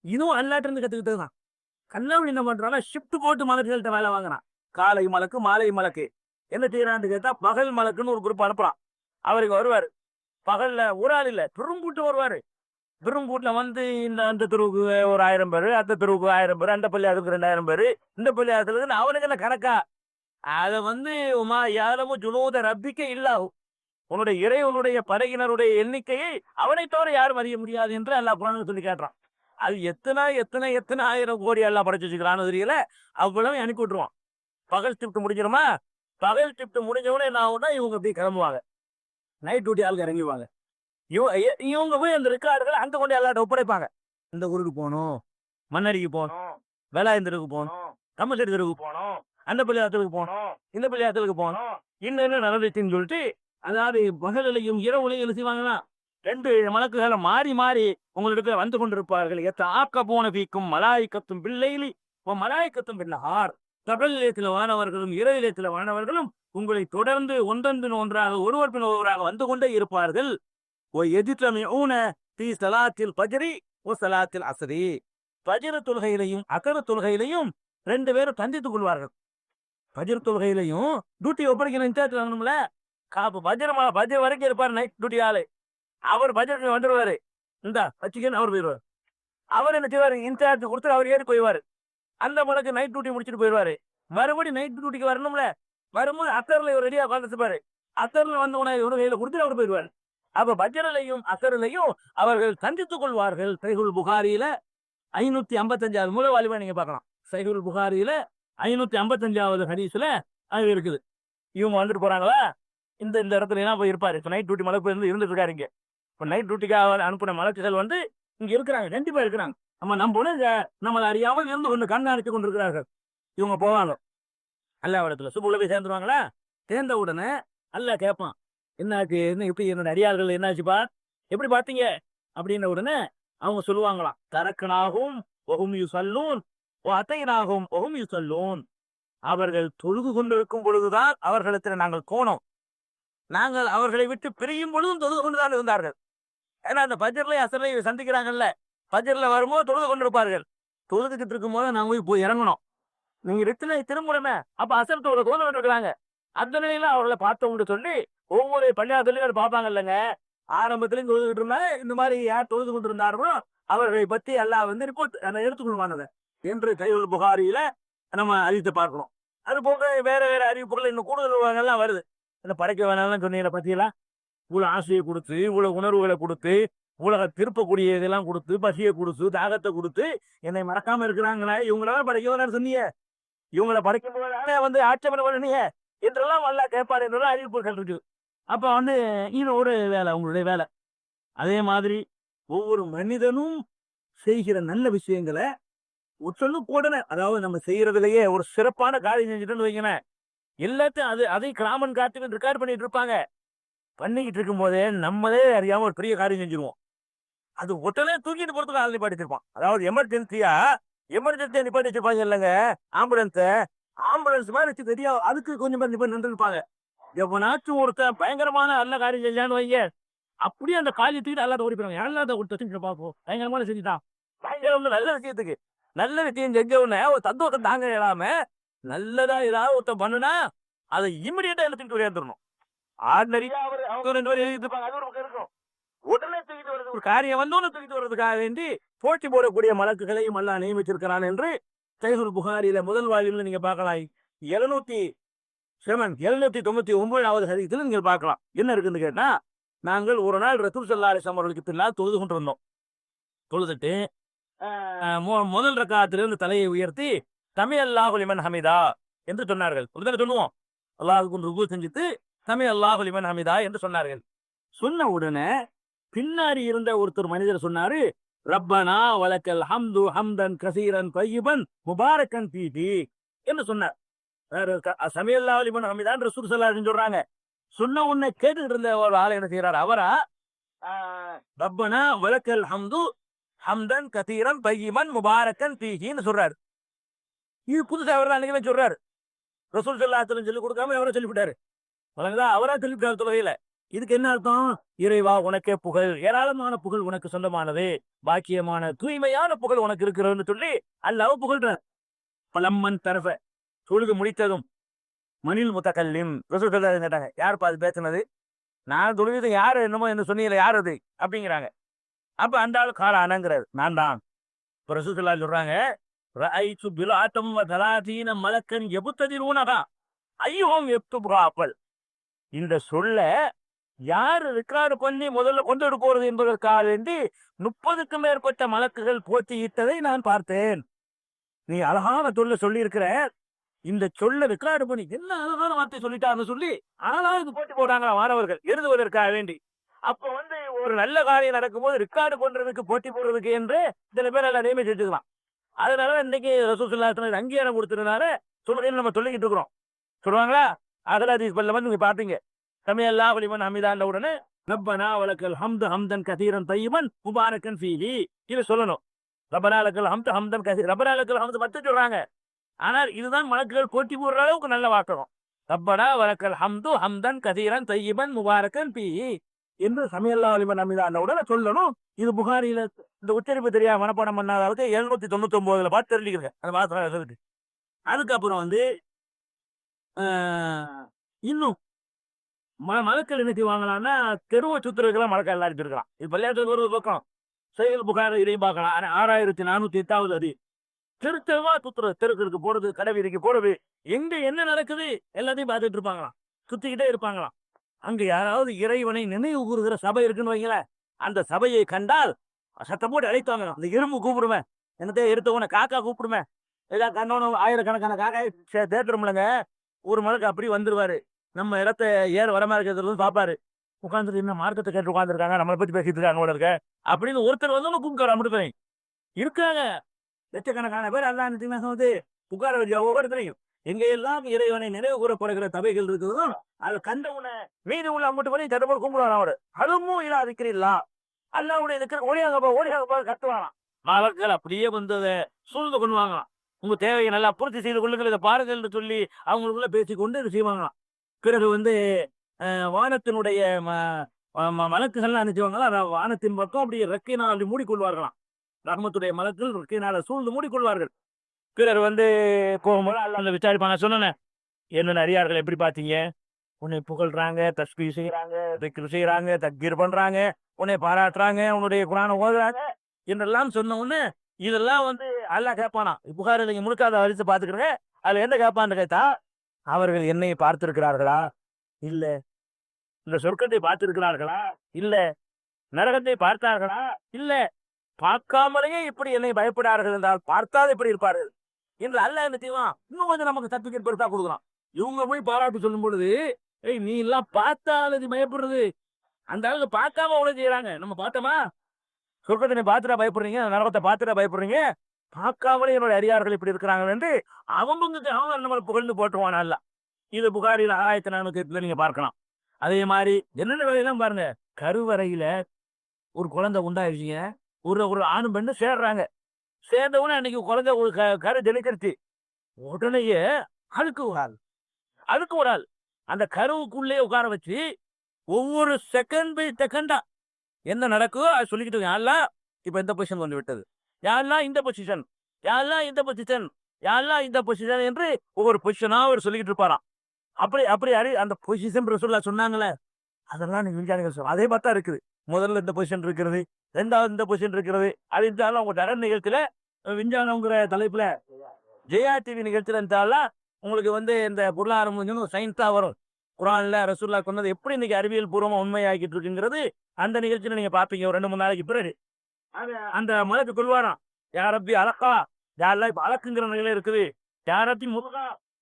இதுவும் அல்லாட்டு இருந்து கத்துக்கிட்டது தான். கல்லூரி என்ன பண்றாங்க, ஷிஃப்ட் போட்டு மலர்கள்ட்ட வேலை வாங்குறான். காலை மலக்கு மாலை மலக்கு என்ன செய்யறான்னு கேட்டா பகல் மலக்குன்னு ஒரு குரூப் அனுப்பலாம். அவருக்கு வருவாரு. பகல்ல ஒரு ஆள் இல்ல, பெரும்பூட்டு வருவாரு. பெரும்பூட்ல வந்து இந்த அந்த தெருவுக்கு ஒரு 1000 பேரு, அந்த தெருவுக்கு 1000 பேரு, அந்த பள்ளியாருக்கு 2000 பேரு, இந்த பள்ளியாரத்துல அவனுக்கு என்ன கணக்கா? அத வந்து உமா யாலமு ஜுனூத ரப்பிக்க இல்லாஹு, உன்னுடைய இறைவனுடைய படையினருடைய எண்ணிக்கையை அவனை தவிர யாரும் அறிய முடியாது என்று அல்லாஹ் குர்ஆன்ல சொல்லி காட்டுறான். அது எத்தனை எத்தனை எத்தனை ஆயிரம் கோடி எல்லாம் படைச்சு வச்சுக்கிறான்னு தெரியல. அவ்வளவு அனுப்பி விட்டுருவான். பகல் ஷிஃப்ட் முடிஞ்சிருமா? பகல் ஷிஃப்ட் முடிஞ்ச உடனே என்ன ஆகும்னா இவங்க அப்படியே கிளம்புவாங்க. நைட் டியூட்டி ஆளுங்க இறங்கிடுவாங்க. இவங்க போய் அந்த ரெக்கார்டுகளை அங்க கொண்டு எல்லார்ட்ட ஒப்படைப்பாங்க. இந்த ஊருக்கு போகணும், மண்ணடிக்கு போகணும், வேலாயுந்தருக்கு போகணும், கம்மசேரி தெருவுக்கு போகணும், அந்த பள்ளியாரத்துக்கு போகணும், இந்த பள்ளியாரத்துக்கு போகணும், இன்னும் நடந்துச்சுன்னு சொல்லிட்டு, அதாவது பகலையும் இரவுலையும் என்ன செய்வாங்கன்னா 2 மலக்குகளை மாறி மாறி உங்களுக்கு வந்து கொண்டிருப்பார்கள். ஆக்க போன பீக்கும் மலாய்க்கத்தும் பிள்ளைலி மலாய்க்கத்தும் பின்னஹார், பகலிலேத்துல வானவர்களும் இரவிலேத்துல வானவர்களும் உங்களை தொடர்ந்து ஒன்றொன்று ஒன்றாக ஒருவர் பின் ஒருவராக வந்து கொண்டே இருப்பார்கள். பஜ்ர் தொழுகையிலையும் அகர தொழுகையிலையும் 2 பேரும் சந்தித்துக் கொள்வார்கள். பஜ்ர் தொழுகையிலையும் டியூட்டி ஒப்படைக்கணும், இன்சார்ஜ் வாங்கணும்ல. பஜ்ர் வரைக்கும் இருப்பார் நைட் டியூட்டி ஆளு. அவர் பஜ்ருக்கு வந்துடுவாரு, இந்த வச்சுக்கன்னு அவர் போயிடுவார். அவர் என்ன செய்வாரு, இன்சார்ஜ் கொடுத்து அவர் ஏறி போயிடுவாரு. அந்த மலைக்கு நைட் டியூட்டி முடிச்சுட்டு போயிடுவாரு. மறுபடியும் நைட் டியூட்டிக்கு வரணும்ல, வரும்போது அத்தர்ல இவர் ரெடியா உட்காந்துப்பாரு. அத்தர்ல வந்து உனக்கு இவரு கையில கொடுத்துட்டு அவர் போயிடுவாரு. அப்ப பஜ்ரிலையும் அசரிலையும் அவர்கள் சந்தித்துக் கொள்வார்கள். சஹீஹுல் புகாரியில 555வது மூலவாளிமா நீங்க பார்க்கலாம். சஹீஹுல் புகாரியில 555வது ஹதீஸ்ல அது இருக்குது. இவங்க வந்துட்டு போறாங்களா, இந்த இந்த இடத்துல என்ன போய் இருப்பாரு. இப்ப நைட் டியூட்டி மலைக்கு இருந்துட்டு இருக்காரு இங்க. இப்ப நைட் டியூட்டிக்காக அனுப்பின மலக்குகள் வந்து இங்க இருக்கிறாங்க, கண்டிப்பா இருக்கிறாங்க. நம்ம நம்மளை அறியாமல் இருந்து கொண்டு கண்காணித்து கொண்டிருக்கிறார்கள். இவங்க போவாங்க அல்லாஹ் இடத்துல, சுபுல போய் சேர்ந்துருவாங்களா. சேர்ந்த உடனே அல்லாஹ் கேட்பான், என்னாச்சு, என்ன இப்படி என்னோட அடியார்கள் என்னாச்சுப்பா, எப்படி பார்த்தீங்க அப்படின்ன உடனே அவங்க சொல்லுவாங்களாம், தரக்கனாகும் ஒஹும் யுஸல்லூன் வ அதைனாகும் ஒஹும் யுஸல்லூன், அவர்கள் தொழுது கொண்டிருக்கும் பொழுதுதான் அவர்களிடத்தில் நாங்கள் போனோம், நாங்கள் அவர்களை விட்டு பிரியும் பொழுதும் தொழுது கொண்டுதான் இருந்தார்கள். ஏன்னா அந்த பஜ்ர்ல அசர்லை சந்திக்கிறாங்கல்ல, பஜ்ர்ல வரும்போது தொழுது கொண்டிருப்பார்கள். தொழுதுகிட்டு இருக்கும் போது நாங்க போய் இறங்கணும், நீங்க ரிட்டனை திரும்புறமே, அப்ப அசர் தொழுது கொண்டு இருக்கிறாங்க. அந்த நிலையில அவர்களை பார்த்தோம்னு சொல்லி ஒவ்வொரு பள்ளியாரத்திலையும் பார்ப்பாங்க இல்லைங்க. ஆரம்பத்திலையும் தொழுதுகிட்டு இருந்தா இந்த மாதிரி யார் தொழுது கொண்டு இருந்தார்களோ அவர்களை பத்தி எல்லாம் வந்து ரிப்போர்ட் எடுத்துக்கொள்வானது என்று சஹீஹுல் புகாரியில நம்ம அறிவித்து பார்க்கணும். அது போக வேற வேற அறிவிப்புகள் இன்னும் கூடுதல் எல்லாம் வருது. இந்த படைக்க வேணாலும் சொன்னீங்க பத்தியெல்லாம், இவ்வளவு ஆசையை கொடுத்து, இவ்வளவு உணர்வுகளை கொடுத்து, உலக திருப்பக்கூடிய இதெல்லாம் கொடுத்து, பசியை கொடுத்து, தாகத்தை கொடுத்து என்னை மறக்காம இருக்கிறாங்களே, இவங்களால படைக்க வேணாம்னு சொன்னீங்க, இவங்களை படைக்கும் போது வந்து ஆட்சேபனை பண்ணீங்க என்றெல்லாம் நல்லா கேட்பாரு என்றெல்லாம் அறிவிப்புகள் இருக்கு. அப்ப வந்து இது ஒரு வேலை, உங்களுடைய வேலை. அதே மாதிரி ஒவ்வொரு மனிதனும் செய்கிற நல்ல விஷயங்களை சொல்லு போடன, அதாவது நம்ம செய்யறதுலயே ஒரு சிறப்பான காரியம் செஞ்சுட்டோன்னு வைங்களேன், எல்லாத்தையும் அதை கிராமன் காட்டுக்கு ரெக்கார்ட் பண்ணிட்டு இருப்பாங்க. பண்ணிக்கிட்டு இருக்கும் போதே நம்மளே அறியாம ஒரு பெரிய காரியம் செஞ்சிருவோம். அது உடனே தூக்கிட்டு போறதுக்கு ஆள் நிப்பாட்டி வச்சிருப்பான். அதாவது எமர்ஜென்சியா நிப்பாட்டி வச்சிருப்பாங்க இல்லைங்க, ஆம்புலன்ஸ் மாதிரி வச்சு தெரியாது, அதுக்கு கொஞ்சம் பேர் நிப்பாட்டி நின்றுருப்பாங்க. எவனாச்சும் ஒருத்தன் பயங்கரமான நல்ல காரியம் செஞ்சான்னு வைங்க, அப்படியே அந்த காரியத்துக்கு எல்லாத்த ஓடி போயிருவாங்க. எல்லாத்த ஒருத்தர் பார்ப்போம், பயங்கரமான செஞ்சுட்டான், பயங்கரம் நல்ல விஷயத்துக்கு நல்ல விஷயம் செஞ்ச உடனே ஒரு சந்தோஷம் தாங்க இல்லாம, நல்லதா ஏதாவது ஒருத்தன் பண்ணுனா அதை இமிடியேட்டா எடுத்துட்டு உயர்ந்துடணும். ஆர்டினரியா அவங்க 2 பேரும் எழுதிருப்பாங்க, அது ஒரு பக்கம் இருக்கும். உடனே தூக்கிட்டு வருது, ஒரு காரியம் வந்தோன்னு தூக்கிட்டு வர்றதுக்காக வேண்டி போட்டி போடக்கூடிய மலக்குகளையும் அல்லாஹ் நியமிச்சிருக்கிறான் என்று சஹீஹுல் புகாரியில முதல் வாயிலில் நீங்க பார்க்கலாம். 799வது ஹதீஸில் நீங்க பார்க்கலாம். என்ன இருக்குன்னு கேட்டா, நாங்கள் ஒரு நாள் ரசூல் ஸல்லல்லாஹு அலைஹி வஸல்லம் அவர்களுக்கு பின்னால் தொழுது கொண்டு வந்தோம். தொழுதுட்டு முதல் ரக்காத்திலிருந்து தலையை உயர்த்தி சமி அல்லாஹு லிமன் ஹமிதா என்று சொன்னார்கள். சொல்லுவோம், அல்லாஹ்வுக்கு ருக்கு செஞ்சுட்டு சமி அல்லாஹு லிமன் ஹமிதா என்று சொன்னார்கள். சொன்ன உடனே பின்னாடி இருந்த ஒருத்தர் மனிதர் சொன்னாரு, ரப்பனா வலக்கல் ஹம்து ஹம்தன் கசீரன் தய்யிபன் முபாரக்கன் ஃபீஹி என்று சொன்னார். சமி அல்லாஹு லிமன் ஹமிதான் ரசூல் ஸல்லல்லாஹு அலைஹி வஸல்லம் சொல்றாங்க. சொன்ன உடனே கேட்டுட்டு இருந்த ஒரு ஆள் என்ன செய்யறாரு, அவரா ரப்பனா வலக்கல் ஹம்து ஹம்தன் கதீரன் தய்யிபன் முபாரக்கன் ஃபீஹின்னு சொல்றாரு. இது புதுசா அவர் தான் அன்னைக்கு சொல்றாரு. ரசூல் ஸல்லல்லாஹு அலைஹி வஸல்லம் சொல்லி கொடுக்காம அவரே சொல்லிவிட்டாரு. அவரா சொல்லிவிட்டாரு தொழுகையில. இதுக்கு என்ன அர்த்தம், இறைவா உனக்கே புகழ், ஏராளமான புகழ் உனக்கு சொந்தமானது, பாக்கியமான தூய்மையான புகழ் உனக்கு இருக்கிறதுன்னு சொல்லி அல்லாஹ் புகழ்றார். பலம்மன் தரஃப தொழுது முடித்ததும் மணில் முத்தகல்லிம் ரசூல் கேட்டாங்க, யாருப்பா அது பேசுனது? நான் தொழுது யாரு என்னமோ என்ன சொன்னீங்களே, யார் அது அப்படிங்கிறாங்க. அப்ப அந்த ஆளு கால அணங்குறாரு, நான் தான். இப்ப ரசூல் சொல்றாங்க, ரஐது பிலாத்தம் வ தலாதீன மலக்கன் யபுத்ததிரூனஹா ஐயுஹும் யக்துபுஹா அப்பல். இந்த சொல்ல யாரு ரெக்கார்டு பண்ணி முதல்ல கொண்டு போறது என்பதற்காக வேண்டி 30க்கும் மேற்பட்ட மலக்குகள் போட்டியிட்டதை நான் பார்த்தேன். நீ அழகான சொல்லி இருக்கிற, இந்த சொல்ல ரெக்கார்டு பண்ணி என்ன அழகான வார்த்தை சொல்லிட்டாருன்னு சொல்லி அழகாக இது போட்டி போட்டாங்க மாணவர்கள் எழுதுவதற்காக வேண்டி. அப்ப வந்து ஒரு நல்ல காரியம் நடக்கும்போது ரெக்கார்டு பண்றதுக்கு போட்டி போடுறதுக்கு என்று சில பேர் எல்லாம் நியமிச்சு வச்சுக்கலாம். அதனால இன்னைக்கு ரசூல் ஸல்லல்லாஹு அலைஹி அங்கீகாரம் கொடுத்ததுனால சொல்றேன்னு நம்ம சொல்லிக்கிட்டு இருக்கிறோம். சொல்லுவாங்களா? அகலாதீஸ் பல்ல வந்து நீங்க பாத்தீங்க, சமிஅல்லாஹு லிமன் ஹமிதான உடனே ரப்பனா வலக்கல் ஹம்து ஹம்தன் கதீரன் தய்யிபன் முபாரக்கன் ஃபீஹி இது சொல்லணும். ரப்பனா லக்கல் ஹம்து ஹம்தன் கதீர், ரப்பனா லக்கல் ஹம்து மட்டும் சொல்றாங்க. ஆனால் இதுதான் மலக்குகள் போட்டி போடுற அளவுக்கு நல்ல வாக்கணும். ரப்பனா வலக்கல் ஹம்து ஹம்தன் கதீரன் தய்யிபன் முபாரக்கன் ஃபீஹி என்று சமிஅல்லாஹு லிமன் ஹமிதான உடனே சொல்லணும். இது புகாரியில இந்த உச்சரிப்பு தெரியாம மனப்பாடம் பண்ணாதவருக்கு 799 பார்த்து தெரிஞ்சுக்கிறேன் அந்த வாசகம். அதுக்கப்புறம் வந்து இன்னும் மலக்கள் என்ன செய்வாங்களான்னா, தெருவை சுத்துறதுக்கெல்லாம் மலக்கள் எல்லாம் இருக்கலாம். இது பள்ளியாட்டு ஒரு பக்கம் சையல் புகார் இதையும் பார்க்கலாம். 6408வது அது தெரு தெருவா சுத்துறது, தெருக்களுக்கு போறது, கடை வீதிக்கு போறது, எங்க என்ன நடக்குது எல்லாத்தையும் பார்த்துட்டு இருப்பாங்களாம், சுத்திக்கிட்டே இருப்பாங்களாம். அங்க யாராவது இறைவனை நினைவு கூறுகிற சபை இருக்குன்னு வைங்களேன், அந்த சபையை கண்டால் சத்தம் போட்டு அழைத்தாங்க. அந்த எறும்பு கூப்பிடுவேன், என்னத்தையே எடுத்தவன காக்கா கூப்பிடுவேன், ஏதாவது கண்டவன ஆயிரக்கணக்கான காக்கா தேட்டுறோம்லங்க. ஒரு மலக்கு அப்படி வந்துருவாரு, நம்ம இடத்த ஏற வரமா இருக்கிறது பாப்பாரு, உட்காந்துட்டு என்ன மார்க்கத்தை கேட்டு உட்காந்துருக்காங்க, நம்மளை பத்தி பேசிட்டு இருக்காங்க இருக்க அப்படின்னு ஒருத்தர் வந்து கூப்பிட்டு அப்படி இருக்காங்க. லட்சக்கணக்கான பேர் அல்லாஹ் வந்து புகார வச்சு ஒவ்வொருத்தரையும் எங்க எல்லாம் இறைவனை நினைவு கூறப்படுகிற சபைகள் இருக்குதோ அது கண்டவுன மீது உள்ள அம்மட்டு பண்ணி தடவை கும்பிடுவான். அவரு அதுவும் இல்ல அதுக்கிறீங்களா அல்லாவுடைய இருக்கிற ஓடியாக கட்டுவாங்களாம். மலக்கள் அப்படியே வந்து அதை சூழ்ந்து கொண்டு வாங்கலாம். உங்க தேவையை நல்லா பூர்த்தி செய்து கொள்ளுங்கள், இதை பாருங்கள் என்று சொல்லி அவங்களுக்குள்ள பேசிக்கொண்டு இது செய்வாங்களாம். பிறகு வந்து வானத்தினுடைய மலக்குகள்லாம் நினைச்சுவாங்களா, வானத்தின் பக்கம் அப்படி ரெக்கையினால் மூடிக்கொள்வார்களாம். ரஹ்மத்துடைய மலக்கள் ரெக்கையினால சூழ்ந்து மூடிக்கொள்வார்கள். பிறர் வந்து போகும்போது அல்ல விசாரிப்பாங்க, சொன்னேன் என்ன அடியார்கள் எப்படி பார்த்தீங்க, உன்னை புகழ்றாங்க, தஸ்பீ செய்யறாங்க, திக்ர் செய்யறாங்க, தக்கீர் பண்றாங்க, உன்னை பாராட்டுறாங்க, உன்னுடைய குரானை ஓதுறாங்க என்றெல்லாம் சொன்ன உடனே இதெல்லாம் வந்து அல்லாஹ் கேட்பானா. புகார் நீங்க முழுக்காத வரிசை பார்த்துக்கிறேங்க, அதுல என்ன கேட்பான்னு கேட்டா, அவர்கள் என்னை பார்த்திருக்கிறார்களா இல்ல, இந்த சொர்க்கத்தை பார்த்திருக்கிறார்களா இல்ல, நரகத்தை பார்த்தார்களா இல்ல, பார்க்காமலேயே இப்படி என்னை பயப்படார்கள் என்றால் பார்த்தால் எப்படி இருப்பார்கள் என்று அல்லாஹ் என்ன செய்வான், இன்னும் கொஞ்சம் நமக்கு சர்டிபிகேட் பெருசா கொடுக்குறான். இவங்க போய் பாராட்டு சொல்லும் பொழுது, ஏய் நீ எல்லாம் பார்த்தால் அது பயப்படுறது, அந்த அளவுக்கு பார்க்காம உதவி செய்யறாங்க. நம்ம பார்த்தோமா, சொர்க்கத்தினை பார்த்துட்டா பயப்படுறீங்க, நரகத்தை பார்த்துட்டா பயப்படுறீங்க, பார்க்காமலே என்னோட அடியார்கள் இப்படி இருக்கிறாங்க என்று அவங்க நம்மளை புகழ்ந்து போட்டுருவான் அல்ல. இது புகாரில் 1408 நீங்க பார்க்கலாம். அதே மாதிரி என்னென்ன வேலையெல்லாம் பாருங்க, கருவறையில ஒரு குழந்தை உண்டாயிருச்சுங்க, ஒரு ஆணும் பெண்ணு சேர்றாங்க, சேர்ந்த உடனே அன்னைக்கு குழந்தை ஒரு கரு ஜெனிச்சிருச்சு, உடனேயே அதுக்கு ஒரு ஆள் அந்த கருவுக்குள்ளே உட்கார வச்சு ஒவ்வொரு செகண்ட் பை செகண்டா என்ன நடக்குதோ அது சொல்லிக்கிட்டு, யாரெல்லாம் இப்ப இந்த பொசிஷன் வந்து விட்டது, யாரெல்லாம் இந்த பொசிஷன், யாரெல்லாம் இந்த பொசிஷன், யாரெல்லாம் இந்த பொசிஷன் என்று ஒவ்வொரு பொசிஷனா அவர் சொல்லிக்கிட்டு இருப்பாராம். அப்படி அந்த பொசிஷன் ரசூலுல்லாஹ் சொன்னாங்களே, அதெல்லாம் நீங்க விஞ்ஞானிகள் சொல்ல அதே பார்த்தா இருக்குது. முதல்ல இந்த பொசிஷன் இருக்கிறது, ரெண்டாவது இந்த பொசிஷன் இருக்கிறது. அது இருந்தாலும் அவங்க தர நிகழ்ச்சியில விஞ்ஞானங்கிற தலைப்புல ஜெயா டிவி நிகழ்ச்சியில இருந்தாலும் உங்களுக்கு வந்து இந்த பொருளாதாரம் சயின்ஸா வரும். குரான்ல ரசூலுல்லாஹ் சொன்னது எப்படி இன்னைக்கு அறிவியல் பூர்வமா உண்மையாக்கிட்டு இருக்குங்கிறது அந்த நிகழ்ச்சியில நீங்க பாப்பீங்க. ஒரு 2-3 நாளைக்கு பிறகு அந்த மலக்கு கொள்வாராம், யாரப்பி அலக்கா, யாரெல்லாம் இப்ப அலக்குங்கிற நிலையில இருக்குது, யாரப்பி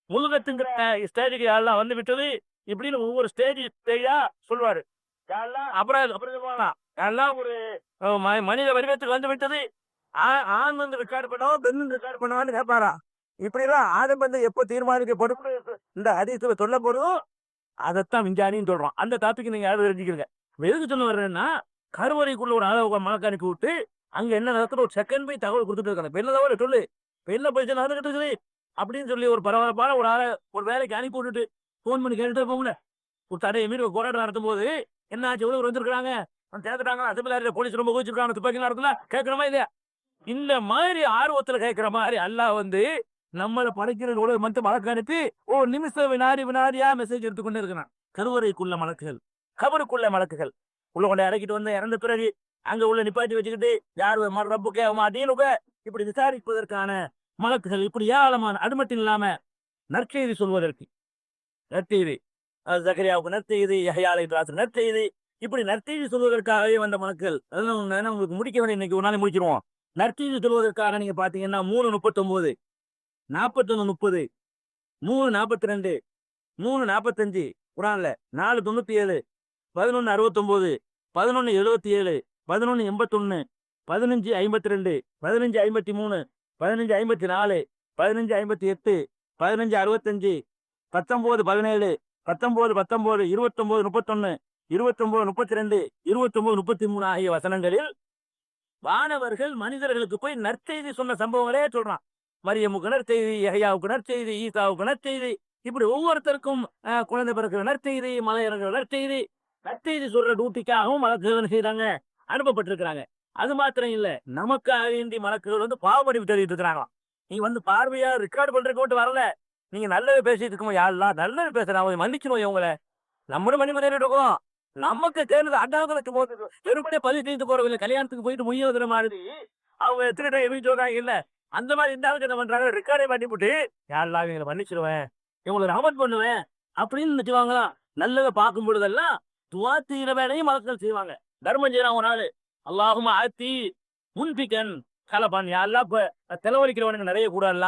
முழுகத்துங்கிற ஸ்டேஜுக்கு யாரெல்லாம் வந்து விட்டது இப்படின்னு ஒவ்வொரு ஸ்டேஜா சொல்லுவாரு. அப்புறம் யாரெல்லாம் ஒரு மனித வடிவத்துக்கு வந்து விட்டது, ஆண் வந்து ரெக்கார்டு பண்ணவோ பெண் ரெக்கார்டு பண்ணவான்னு கேட்பாரா. இப்படிதான் ஆதம் வந்து எப்போ தீர்மானிக்கப்படும் இந்த ஹதீஸ்ல சொல்ல போறதோ அதைத்தான் விஞ்ஞானின்னு சொல்றோம். அந்த டாபிக் நீங்க யாரும் தெரிஞ்சுக்கிறீங்க. எதுக்கு சொல்ல வர்றேன்னா, கருவறைக்குள்ள ஒரு அளவு மலக்காணிக்கு விட்டு அங்க என்ன நடக்குது ஒரு செகண்ட் போய் தகவல் கொடுத்துட்டு இருக்காங்க. பெண்ண தவிர சொல்லு, பெண்ண போயிடுச்சு நடந்துகிட்டு அப்படின்னு சொல்லி ஒரு பரபரப்பான ஒரு ஆளை ஒரு வேலைக்கு அனுப்பி விட்டுட்டு போன் பண்ணி கேட்டுட்டு போகல. ஒரு தடையை மீறி ஒரு போராட்டம் நடத்தும் போது என்ன ஆச்சு, உலகம் வந்துருக்காங்க சேர்த்துட்டாங்க, அதுல போலீஸ் ரொம்ப கோச்சிருக்காங்க, துப்பாக்கி நடத்தல கேட்கறமா இல்லையா, இந்த மாதிரி ஆர்வத்துல கேட்கிற மாதிரி அல்லாஹ் வந்து நம்மளை படைக்கிறது மட்டும் மலக்கு அனுப்பி நிமிஷம் வினாடியா மெசேஜ் எடுத்துக்கொண்டே இருக்கிறான். கருவறைக்குள்ள மலக்குகள், கபருக்குள்ள மலக்குகள் உள்ள கொண்டு இறக்கிட்டு வந்து இறந்த பிறகு அங்க உள்ள நிப்பாட்டி வச்சுக்கிட்டு யார் ரப்புக்கே மாட்டீனுக்க இப்படி விசாரிப்பதற்கான மலக்குகள் இப்படி ஏராளமான. அது மட்டும் இல்லாம நற்செய்தி சொல்வதற்கு நற்செய்தி, ஜக்கரியாவுக்கு நற்செய்தி, யஹ்யா அலைஹிஸ்ஸலாம் நற்செய்தி, இப்படி நற்செய்தி சொல்வதற்காகவே வந்த மலக்குகள். அதெல்லாம் உங்களுக்கு முடிக்க வேண்டிய இன்னைக்கு ஒரு நாளை முடிச்சிருவோம். நற்செய்தி சொல்வதற்காக நீங்க பாத்தீங்கன்னா 3:39, 41:30, 3:42, 3:45 குரான்ல, 4:97, 11:69, 11:77, 11:81, 15:52, 15:53, 15:54, 15:58, 15:65, 19:17, 19:19, 29:31, 29:32, 29:33 ஆகிய வசனங்களில் வானவர்கள் மனிதர்களுக்கு போய் நற்செய்தி சொன்ன சம்பவங்களே சொல்றான். மரியமுக்கு நற்செய்தி, யஹ்யாவுக்கு நற்செய்தி, ஈசாவுக்கு நற்செய்தி, இப்படி ஒவ்வொருத்தருக்கும் குழந்தை பிறக்கிற நற்செய்தி, மலை இறங்குற நற்செய்தி, நற்செய்தி சொல்ற டியூட்டிக்காகவும் மலக்குகள் செய்யறாங்க, அனுப்பப்பட்டிருக்கிறாங்க. அது மாத்திரம் இல்ல, நமக்காக வேண்டி மலக்குகள் வந்து பாவமடிவு தெரிவித்து இருக்கிறாங்களாம். நீங்க வந்து பார்வையா ரெக்கார்டு பண்றதுக்கு வரல, நீங்க நல்லது பேசிட்டு இருக்கோம், யாரெல்லாம் நல்லது பேசுறாங்க மன்னிச்சிருவோம் இவங்களை. நம்மளும் மணிமணிட்டு இருக்கோம், நமக்கு தேர்ந்தது அண்டாவது போது வெறுமனே பதிவு செய்து போறவில்லை. கல்யாணத்துக்கு போயிட்டு முய்யுற மாதிரி அவங்க திருட எதுவும் சொல்றாங்க இல்ல, அந்த மாதிரி இந்த என்ன பண்றாங்க, ரெக்கார்டே பண்ணி போட்டு யாரெல்லாம் இவங்களை மன்னிச்சிருவேன், இவங்களை ரமத் பண்ணுவேன் அப்படின்னு நினைச்சுவாங்களாம். நல்லதை பார்க்கும் பொழுதெல்லாம் துவா தீர வேலையும் மலக்கள் செய்வாங்க. தர்மம் செய்யறான் ஒரு நாள், அல்லாஹும் ஆத்தி முன்பிக்கன் கலப்பான், யாரெல்லாம் இப்ப செலவழிக்கிறவனுக்கு நிறைய கூடல,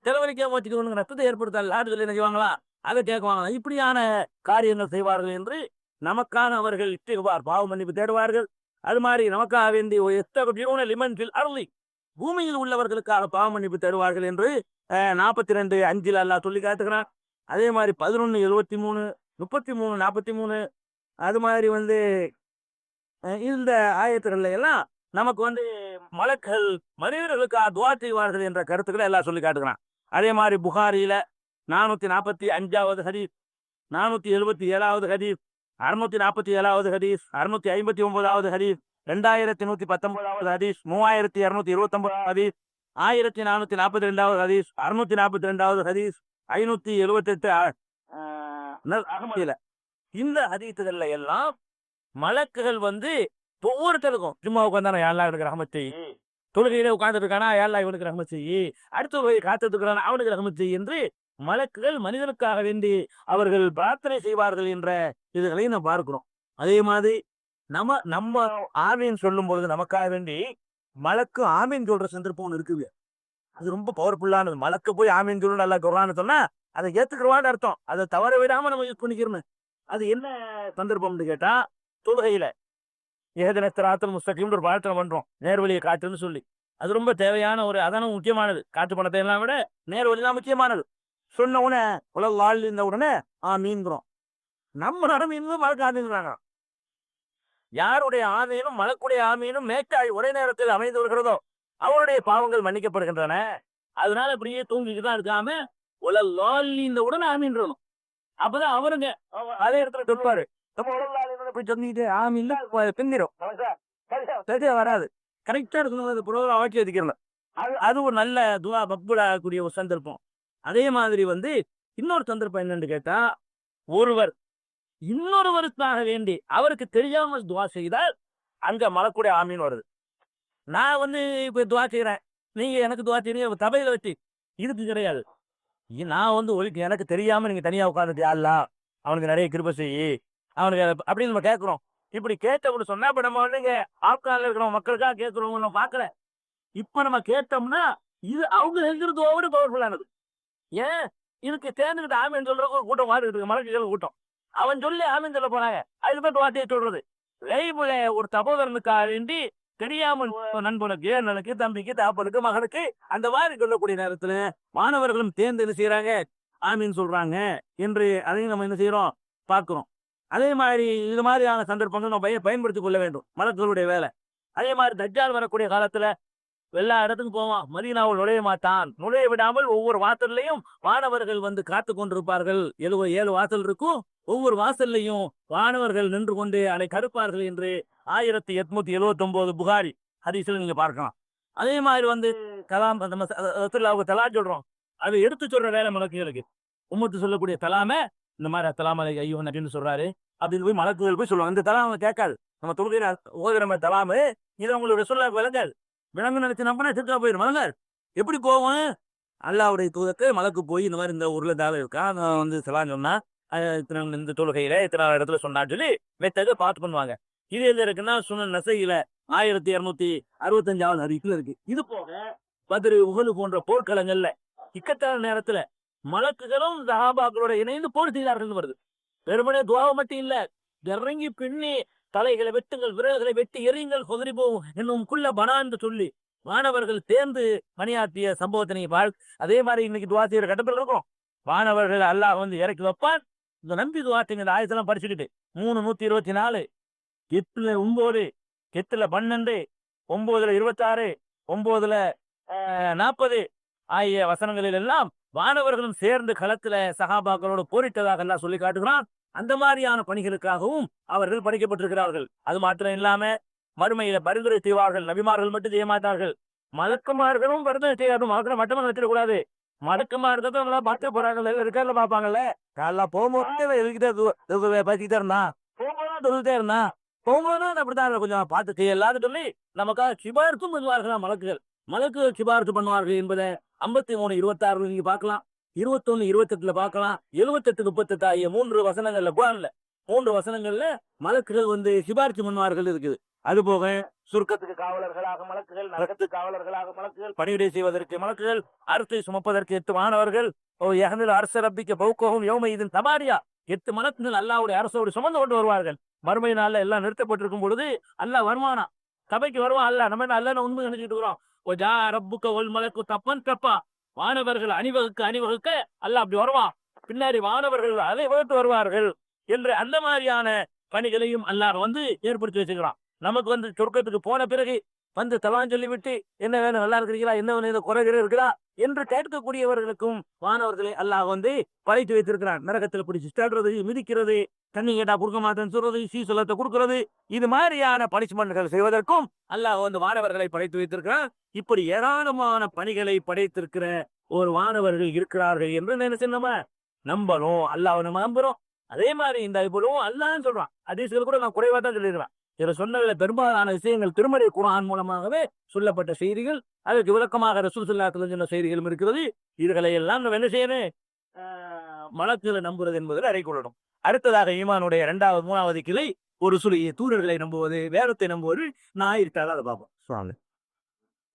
செலவழிக்காம வச்சுக்கிறவனுக்கு நஷ்டத்தை ஏற்படுத்தலான்னு சொல்லி நினைச்சுவாங்களா, அதை கேட்குவாங்க. இப்படியான காரியங்கள் செய்வார்கள் என்று நமக்கான அவர்கள் இஷ்டிகுவார் பாவ மன்னிப்பு தேடுவார்கள். அது மாதிரி நமக்காக வேண்டி லிமன் ஃபில் அர்லி, பூமியில் உள்ளவர்களுக்காக பாவ மன்னிப்பு தேடுவார்கள் என்று 42:5 அல்லாஹ் சொல்லி காட்டுகிறான். அதே மாதிரி 11:73, 33, 43 அது மாதிரி வந்து இந்த ஆயத்துக்கள்ல எல்லாம் நமக்கு வந்து மலக்கள் மனிதர்களுக்காக துவா செய்வார்கள் என்ற கருத்துக்களை எல்லாம் சொல்லி காட்டுகிறான். அதே மாதிரி புகாரில 445வது ஹதீஸ், 477வது ஹதீஸ், 647வது ஹதீஸ், 659வது ஹதீஸ், 2119வது ஹதீஸ், 3229வது ஹதீஸ், 1442வது ஹதீஸ், 642வது ஹதீஸ், 578 அகமதில, இந்த ஹதீசுகள்ல எல்லாம் மலக்குகள் வந்து ஒவ்வொருத்தருக்கும் சும்மா உட்காந்தானா யாரெல்லாம் இவனுக்கு ரஹமத் செய், தொழுகையில உட்கார்ந்துட்டு இருக்கானா யாரெல்லாம் இவனுக்கு ரஹமத் செய், அடுத்த காத்துட்டு இருக்கிறானா அவனுக்கு ரஹமத் செய் என்று மலக்குகள் மனிதனுக்காக வேண்டி அவர்கள் பிரார்த்தனை செய்வார்கள் என்ற இதுகளையும் நம்ம பார்க்கிறோம். அதே மாதிரி நம்ம ஆமீன் சொல்லும் பொழுது நமக்காக வேண்டி மலக்கு ஆமீன் சொல்ற சந்தர்ப்பம் ஒன்று இருக்குது. அது ரொம்ப பவர்ஃபுல்லானது. மலக்கு போய் ஆமீன் சொல்லணும் நல்லா குர்ஆன்னு சொன்னா அதை ஏத்துக்கிறவான்னு அர்த்தம். அதை தவற விடாம நம்ம யூஸ் பண்ணிக்கிறோம். அது என்ன சந்தர்ப்பம்னு கேட்டா, தொழுகையில ஏதன சிராத்தல் முஸ்தகீம்னு ஒரு பிரார்த்தனை பண்றோம், நேர்வழியை காட்டுன்னு சொல்லி. அது ரொம்ப தேவையான ஒரு, அதான முக்கியமானது. காட்டு பணத்தை எல்லாம் விட நேர்வழி தான் முக்கியமானது. சொன்ன உடனே உலக இருந்த உடனே மீன்கிறோம். நம்ம நடமீனும் மலக்கு ஆமீன்றாங்க. யாருடைய ஆமீனும் மலக்குடைய ஆமீனும் மேற்காய் ஒரே நேரத்தில் அமைந்து வருகிறதோ அவருடைய பாவங்கள் மன்னிக்கப்படுகின்றன. அதனால இப்படியே தூங்கிட்டு தான் இருக்காம இந்த உடனே ஆமீன்றணும். அப்பதான் அவருங்க அதே இடத்துல சொல்லுவாரு, நம்ம உடல் சொல்லிட்டு ஆமீன் பின்னிடும், சரியா வராது. கரெக்டா இருக்கணும், புரோகிராம் ஆட்சி வச்சுக்கிறோம். அது ஒரு நல்ல துவா மக்பூல் ஆகக்கூடிய ஒரு சந்தர்ப்பம். அதே மாதிரி வந்து இன்னொரு சந்தர்ப்பம் என்னன்னு கேட்டா, ஒருவர் இன்னொருவருக்காக வேண்டி அவருக்கு தெரியாமல் துவா செய்தால் அங்க மலக்குடைய ஆமீன் வருது. நான் வந்து இப்ப துவா செய்யறேன், நீங்க எனக்கு துவா செய்றீங்க தபையில வச்சு, இதுக்கு கிடையாது. நான் வந்து எனக்கு தெரியாம நீங்க தனியா உட்காந்துட்டு யாரெல்லாம் அவனுக்கு நிறைய கிருபை செய்யி அவனுக்கு அப்படின்னு நம்ம கேட்கிறோம். இப்படி கேட்டவனு சொன்னா இப்ப நம்ம வந்து ஆப்கான்ல இருக்கிற மக்களுக்காக கேட்கிறவங்க நம்ம பாக்கல. இப்ப நம்ம கேட்டோம்னா இது அவங்க செஞ்சிருந்தோட பவர்ஃபுல்லானது. ஏன் இதுக்கு தேர்ந்துகிட்டு ஆமீன் சொல்றதுக்கு ஒரு கூட்டம் மாதிரி இருக்கு, மலக்குகள் கூட்டம். அவன் சொல்லி ஆமீன் சொல்ல போனாங்க, அதுல போய் வார்த்தையை சொல்றது. லைவ்ல ஒரு சகோதரனுக்காக வேண்டி தெரியாமல் நண்பனுக்கு, அண்ணனுக்கு, தம்பிக்கு, தாப்பனுக்கு, மகனுக்கு அந்த மாதிரி சொல்லக்கூடிய நேரத்துல மாணவர்களும் தேர்ந்து என்ன செய்யறாங்க, ஆமீன் சொல்றாங்க என்று அதையும் நம்ம என்ன செய்யறோம் பார்க்கிறோம். அதே மாதிரி இது மாதிரியான சந்தர்ப்பங்கள் நம்ம பயன்படுத்திக் கொள்ள வேண்டும், மலக்குகளுடைய வேலை. அதே மாதிரி தஜ்ஜால் வரக்கூடிய காலத்துல எல்லா இடத்துக்கும் போவான், மதீனாவில் நுழைய மாட்டான். நுழைய விடாமல் ஒவ்வொரு வாசல்லையும் வானவர்கள் வந்து காத்து கொண்டிருப்பார்கள். 7 வாசல் இருக்கும், ஒவ்வொரு வாசல்லையும் வானவர்கள் நின்று கொண்டு அதை கருப்பார்கள் என்று 1879 புகாரி ஹதீஸ்ல நீங்க பார்க்கலாம். அதே மாதிரி வந்து கலாம் நம்ம தலா சொல்றோம், அதை எடுத்து சொல்ற வேலை மலக்குகளுக்கு. உம்மத்து சொல்லக்கூடிய தலாம இந்த மாதிரி அத்தலாம் அலை ஐயோ அப்படின்னு சொல்றாரு அப்படின்னு போய் மலக்குகள் போய் சொல்லுவாங்க. இந்த தலாம கேட்காது. நம்ம தொழுகையில ஓதுற மாதிரி தலாமு இது அவங்களுடைய சொல்ல விளங்காது. விளங்கு நினைச்சு நம்பினா திருக்கா போயிடும். மலங்கார் எப்படி போவோம்? அல்லாவுடைய தூதத்தை மலக்கு போய் இந்த மாதிரி இந்த ஊர்ல தாவ இருக்கா நான் வந்து செலான்னு சொன்னா இத்தனை இந்த தொழுகையில இத்தனை இடத்துல சொன்னான்னு சொல்லி மெத்தக பார்த்து பண்ணுவாங்க. இது எது இருக்குன்னா சுனன் நசையில 1265வது அறிவிப்புல இருக்கு. இது போக பத்ரு உஹது போன்ற போர்க்களங்கள்ல இக்கட்டான நேரத்துல மலக்குகளும் சஹாபாக்களோட இணைந்து போர் செய்தார்கள் வருது. வெறுமனே துவாவை மட்டும் இல்ல, இறங்கி பின்னி தலைகளை வெட்டுங்கள், விரல்களை வெட்டி எறியுங்கள், கொதிரி போகும் என்னும் குள்ள பனா என்று சொல்லி மாணவர்கள் தேர்ந்து பணியாற்றிய சம்பவத்தை நீங்க அதே மாதிரி இன்னைக்கு துவா செய்யற கட்டத்தில் இருக்கும். மாணவர்கள் அல்லாஹ் வந்து இறக்கி வைப்பான். இந்த நம்பி துவாத்திங்க இந்த ஆயத்தெல்லாம் படிச்சுக்கிட்டு 324 8ல 9 8ல 12 9ல 26 9ல 40 ஆகிய வசனங்களில் எல்லாம் வானவர்களும் சேர்ந்து களத்துல சகாபாக்களோடு போரிட்டதாக எல்லாம் சொல்லி காட்டுகிறான். அந்த மாதிரியான பணிகளுக்காகவும் அவர்கள் படிக்கப்பட்டிருக்கிறார்கள். அது மாத்திரம் இல்லாம மறுமையில பரிந்துரை செய்வார்கள். நபிமார்கள் மட்டும் செய்ய மாட்டார்கள், மலக்குமார்களும் பரிந்துரை செய்யாரும். மலக்களை மட்டுமே வச்சிடக்கூடாது. மலக்குமார்கள் பார்த்து போறாங்க இருக்கால பாப்பாங்கல்ல. காலைல போகும்போது பசிக்கிட்டே இருந்தான், போகும்போது தொழுகிட்டே இருந்தான், போகும்போது அப்படித்தான் கொஞ்சம் பார்த்து எல்லாரும் சொல்லி நமக்காக சிபாரிசும் பண்ணுவார்கள் மலக்குகள். மலக்குகள் சிபாரிசு பண்ணுவார்கள் என்பதை 53:26 நீங்க பார்க்கலாம், 21:28 பார்க்கலாம், 78:38 ஆகிய 3 வசனங்கள்ல குர்ஆன்ல 3 வசனங்கள்ல மலக்குகள் வந்து சிபாரிசு பண்ணுவார்கள் இருக்குது. அதுபோக சுருக்கத்துக்கு காவலர்களாக மலக்குகள், நரகத்துக்கு காவலர்களாக மலக்குகள், பணிவிடை செய்வதற்கு மலக்குகள், அறுத்தை சுமப்பதற்கு 8 மாணவர்கள், அரச ரப்பிக்க பௌக்கோகம் யோம இதன் தபாரியா 8 மலக்குகள் அல்லாவுடைய அரசோடு சுமந்து கொண்டு வருவார்கள். மறுமை நாள்ல எல்லாம் நிறுத்தப்பட்டிருக்கும் பொழுது அல்லாஹ் வருமானா சபைக்கு வருவான். அல்ல நம்ம அல்ல உண்மை நினைச்சிட்டு இருக்கிறோம். ரப்புக்க ஒல் மலக்கு தப்பன் தப்பா வானவர்கள் அணிவகுக்க அல்லாஹ் அப்படி வருவான். பின்னாடி வானவர்கள் அதை வகுத்து வருவார்கள் என்று அந்த மாதிரியான பணிகளையும் அல்லாஹ் வந்து ஏற்படுத்தி வச்சுக்கிறான். நமக்கு வந்து சொர்க்கத்துக்கு போன பிறகு வந்து தலான் சொல்லி விட்டு என்ன வேணும், நல்லா இருக்கிறீங்களா, என்ன வேணும், குறைகிற இருக்குதா என்று கேட்கக்கூடியவர்களுக்கும் வானவர்களை அல்லாஹ் வந்து படைத்து வைத்திருக்கிறான். நரகத்தில் பிடிச்சி ஸ்டாடுறது, மிதிக்கிறது, தண்ணி கேட்டா கொடுக்க மாட்டேன்னு சொல்றது, சீசலத்தை கொடுக்கிறது, இது மாதிரியான பனிஷ்மெண்ட்கள் செய்வதற்கும் அல்லாஹ் வந்து வானவர்களை படைத்து வைத்திருக்கிறான். இப்படி ஏராளமான பணிகளை படைத்திருக்கிற ஒரு வானவர்கள் இருக்கிறார்கள் என்று நினைச்சு நம்ம நம்பணும். அல்லாஹ் நம்ம நம்புறோம். அதே மாதிரி இந்த இப்பவும் அல்லாஹ்னு சொல்றான். ஹதீஸ்கள் கூட நான் குறைவா தான் சொல்லிடுவேன். இதில் சொன்னதுல பெரும்பாலான விஷயங்கள் திருமறை குர்ஆன் மூலமாகவே சொல்லப்பட்ட செய்திகள், அதற்கு விளக்கமாக ரசூல் ஸல்லல்லாஹு அலைஹி வஸல்லம் சொன்ன செய்திகளும் இருக்கிறது. இதுகளை எல்லாம் நம்ம என்ன செய்யணும்? மலக்குகளை நம்புறது என்பதில் அறைக்கொள்ளணும். அடுத்ததாக ஈமானுடைய 2வது 3வது கிளை ஒரு தூதர்களை நம்புவது, வேதத்தை நம்புவது. நான் இருக்காத அதை பார்ப்போம்.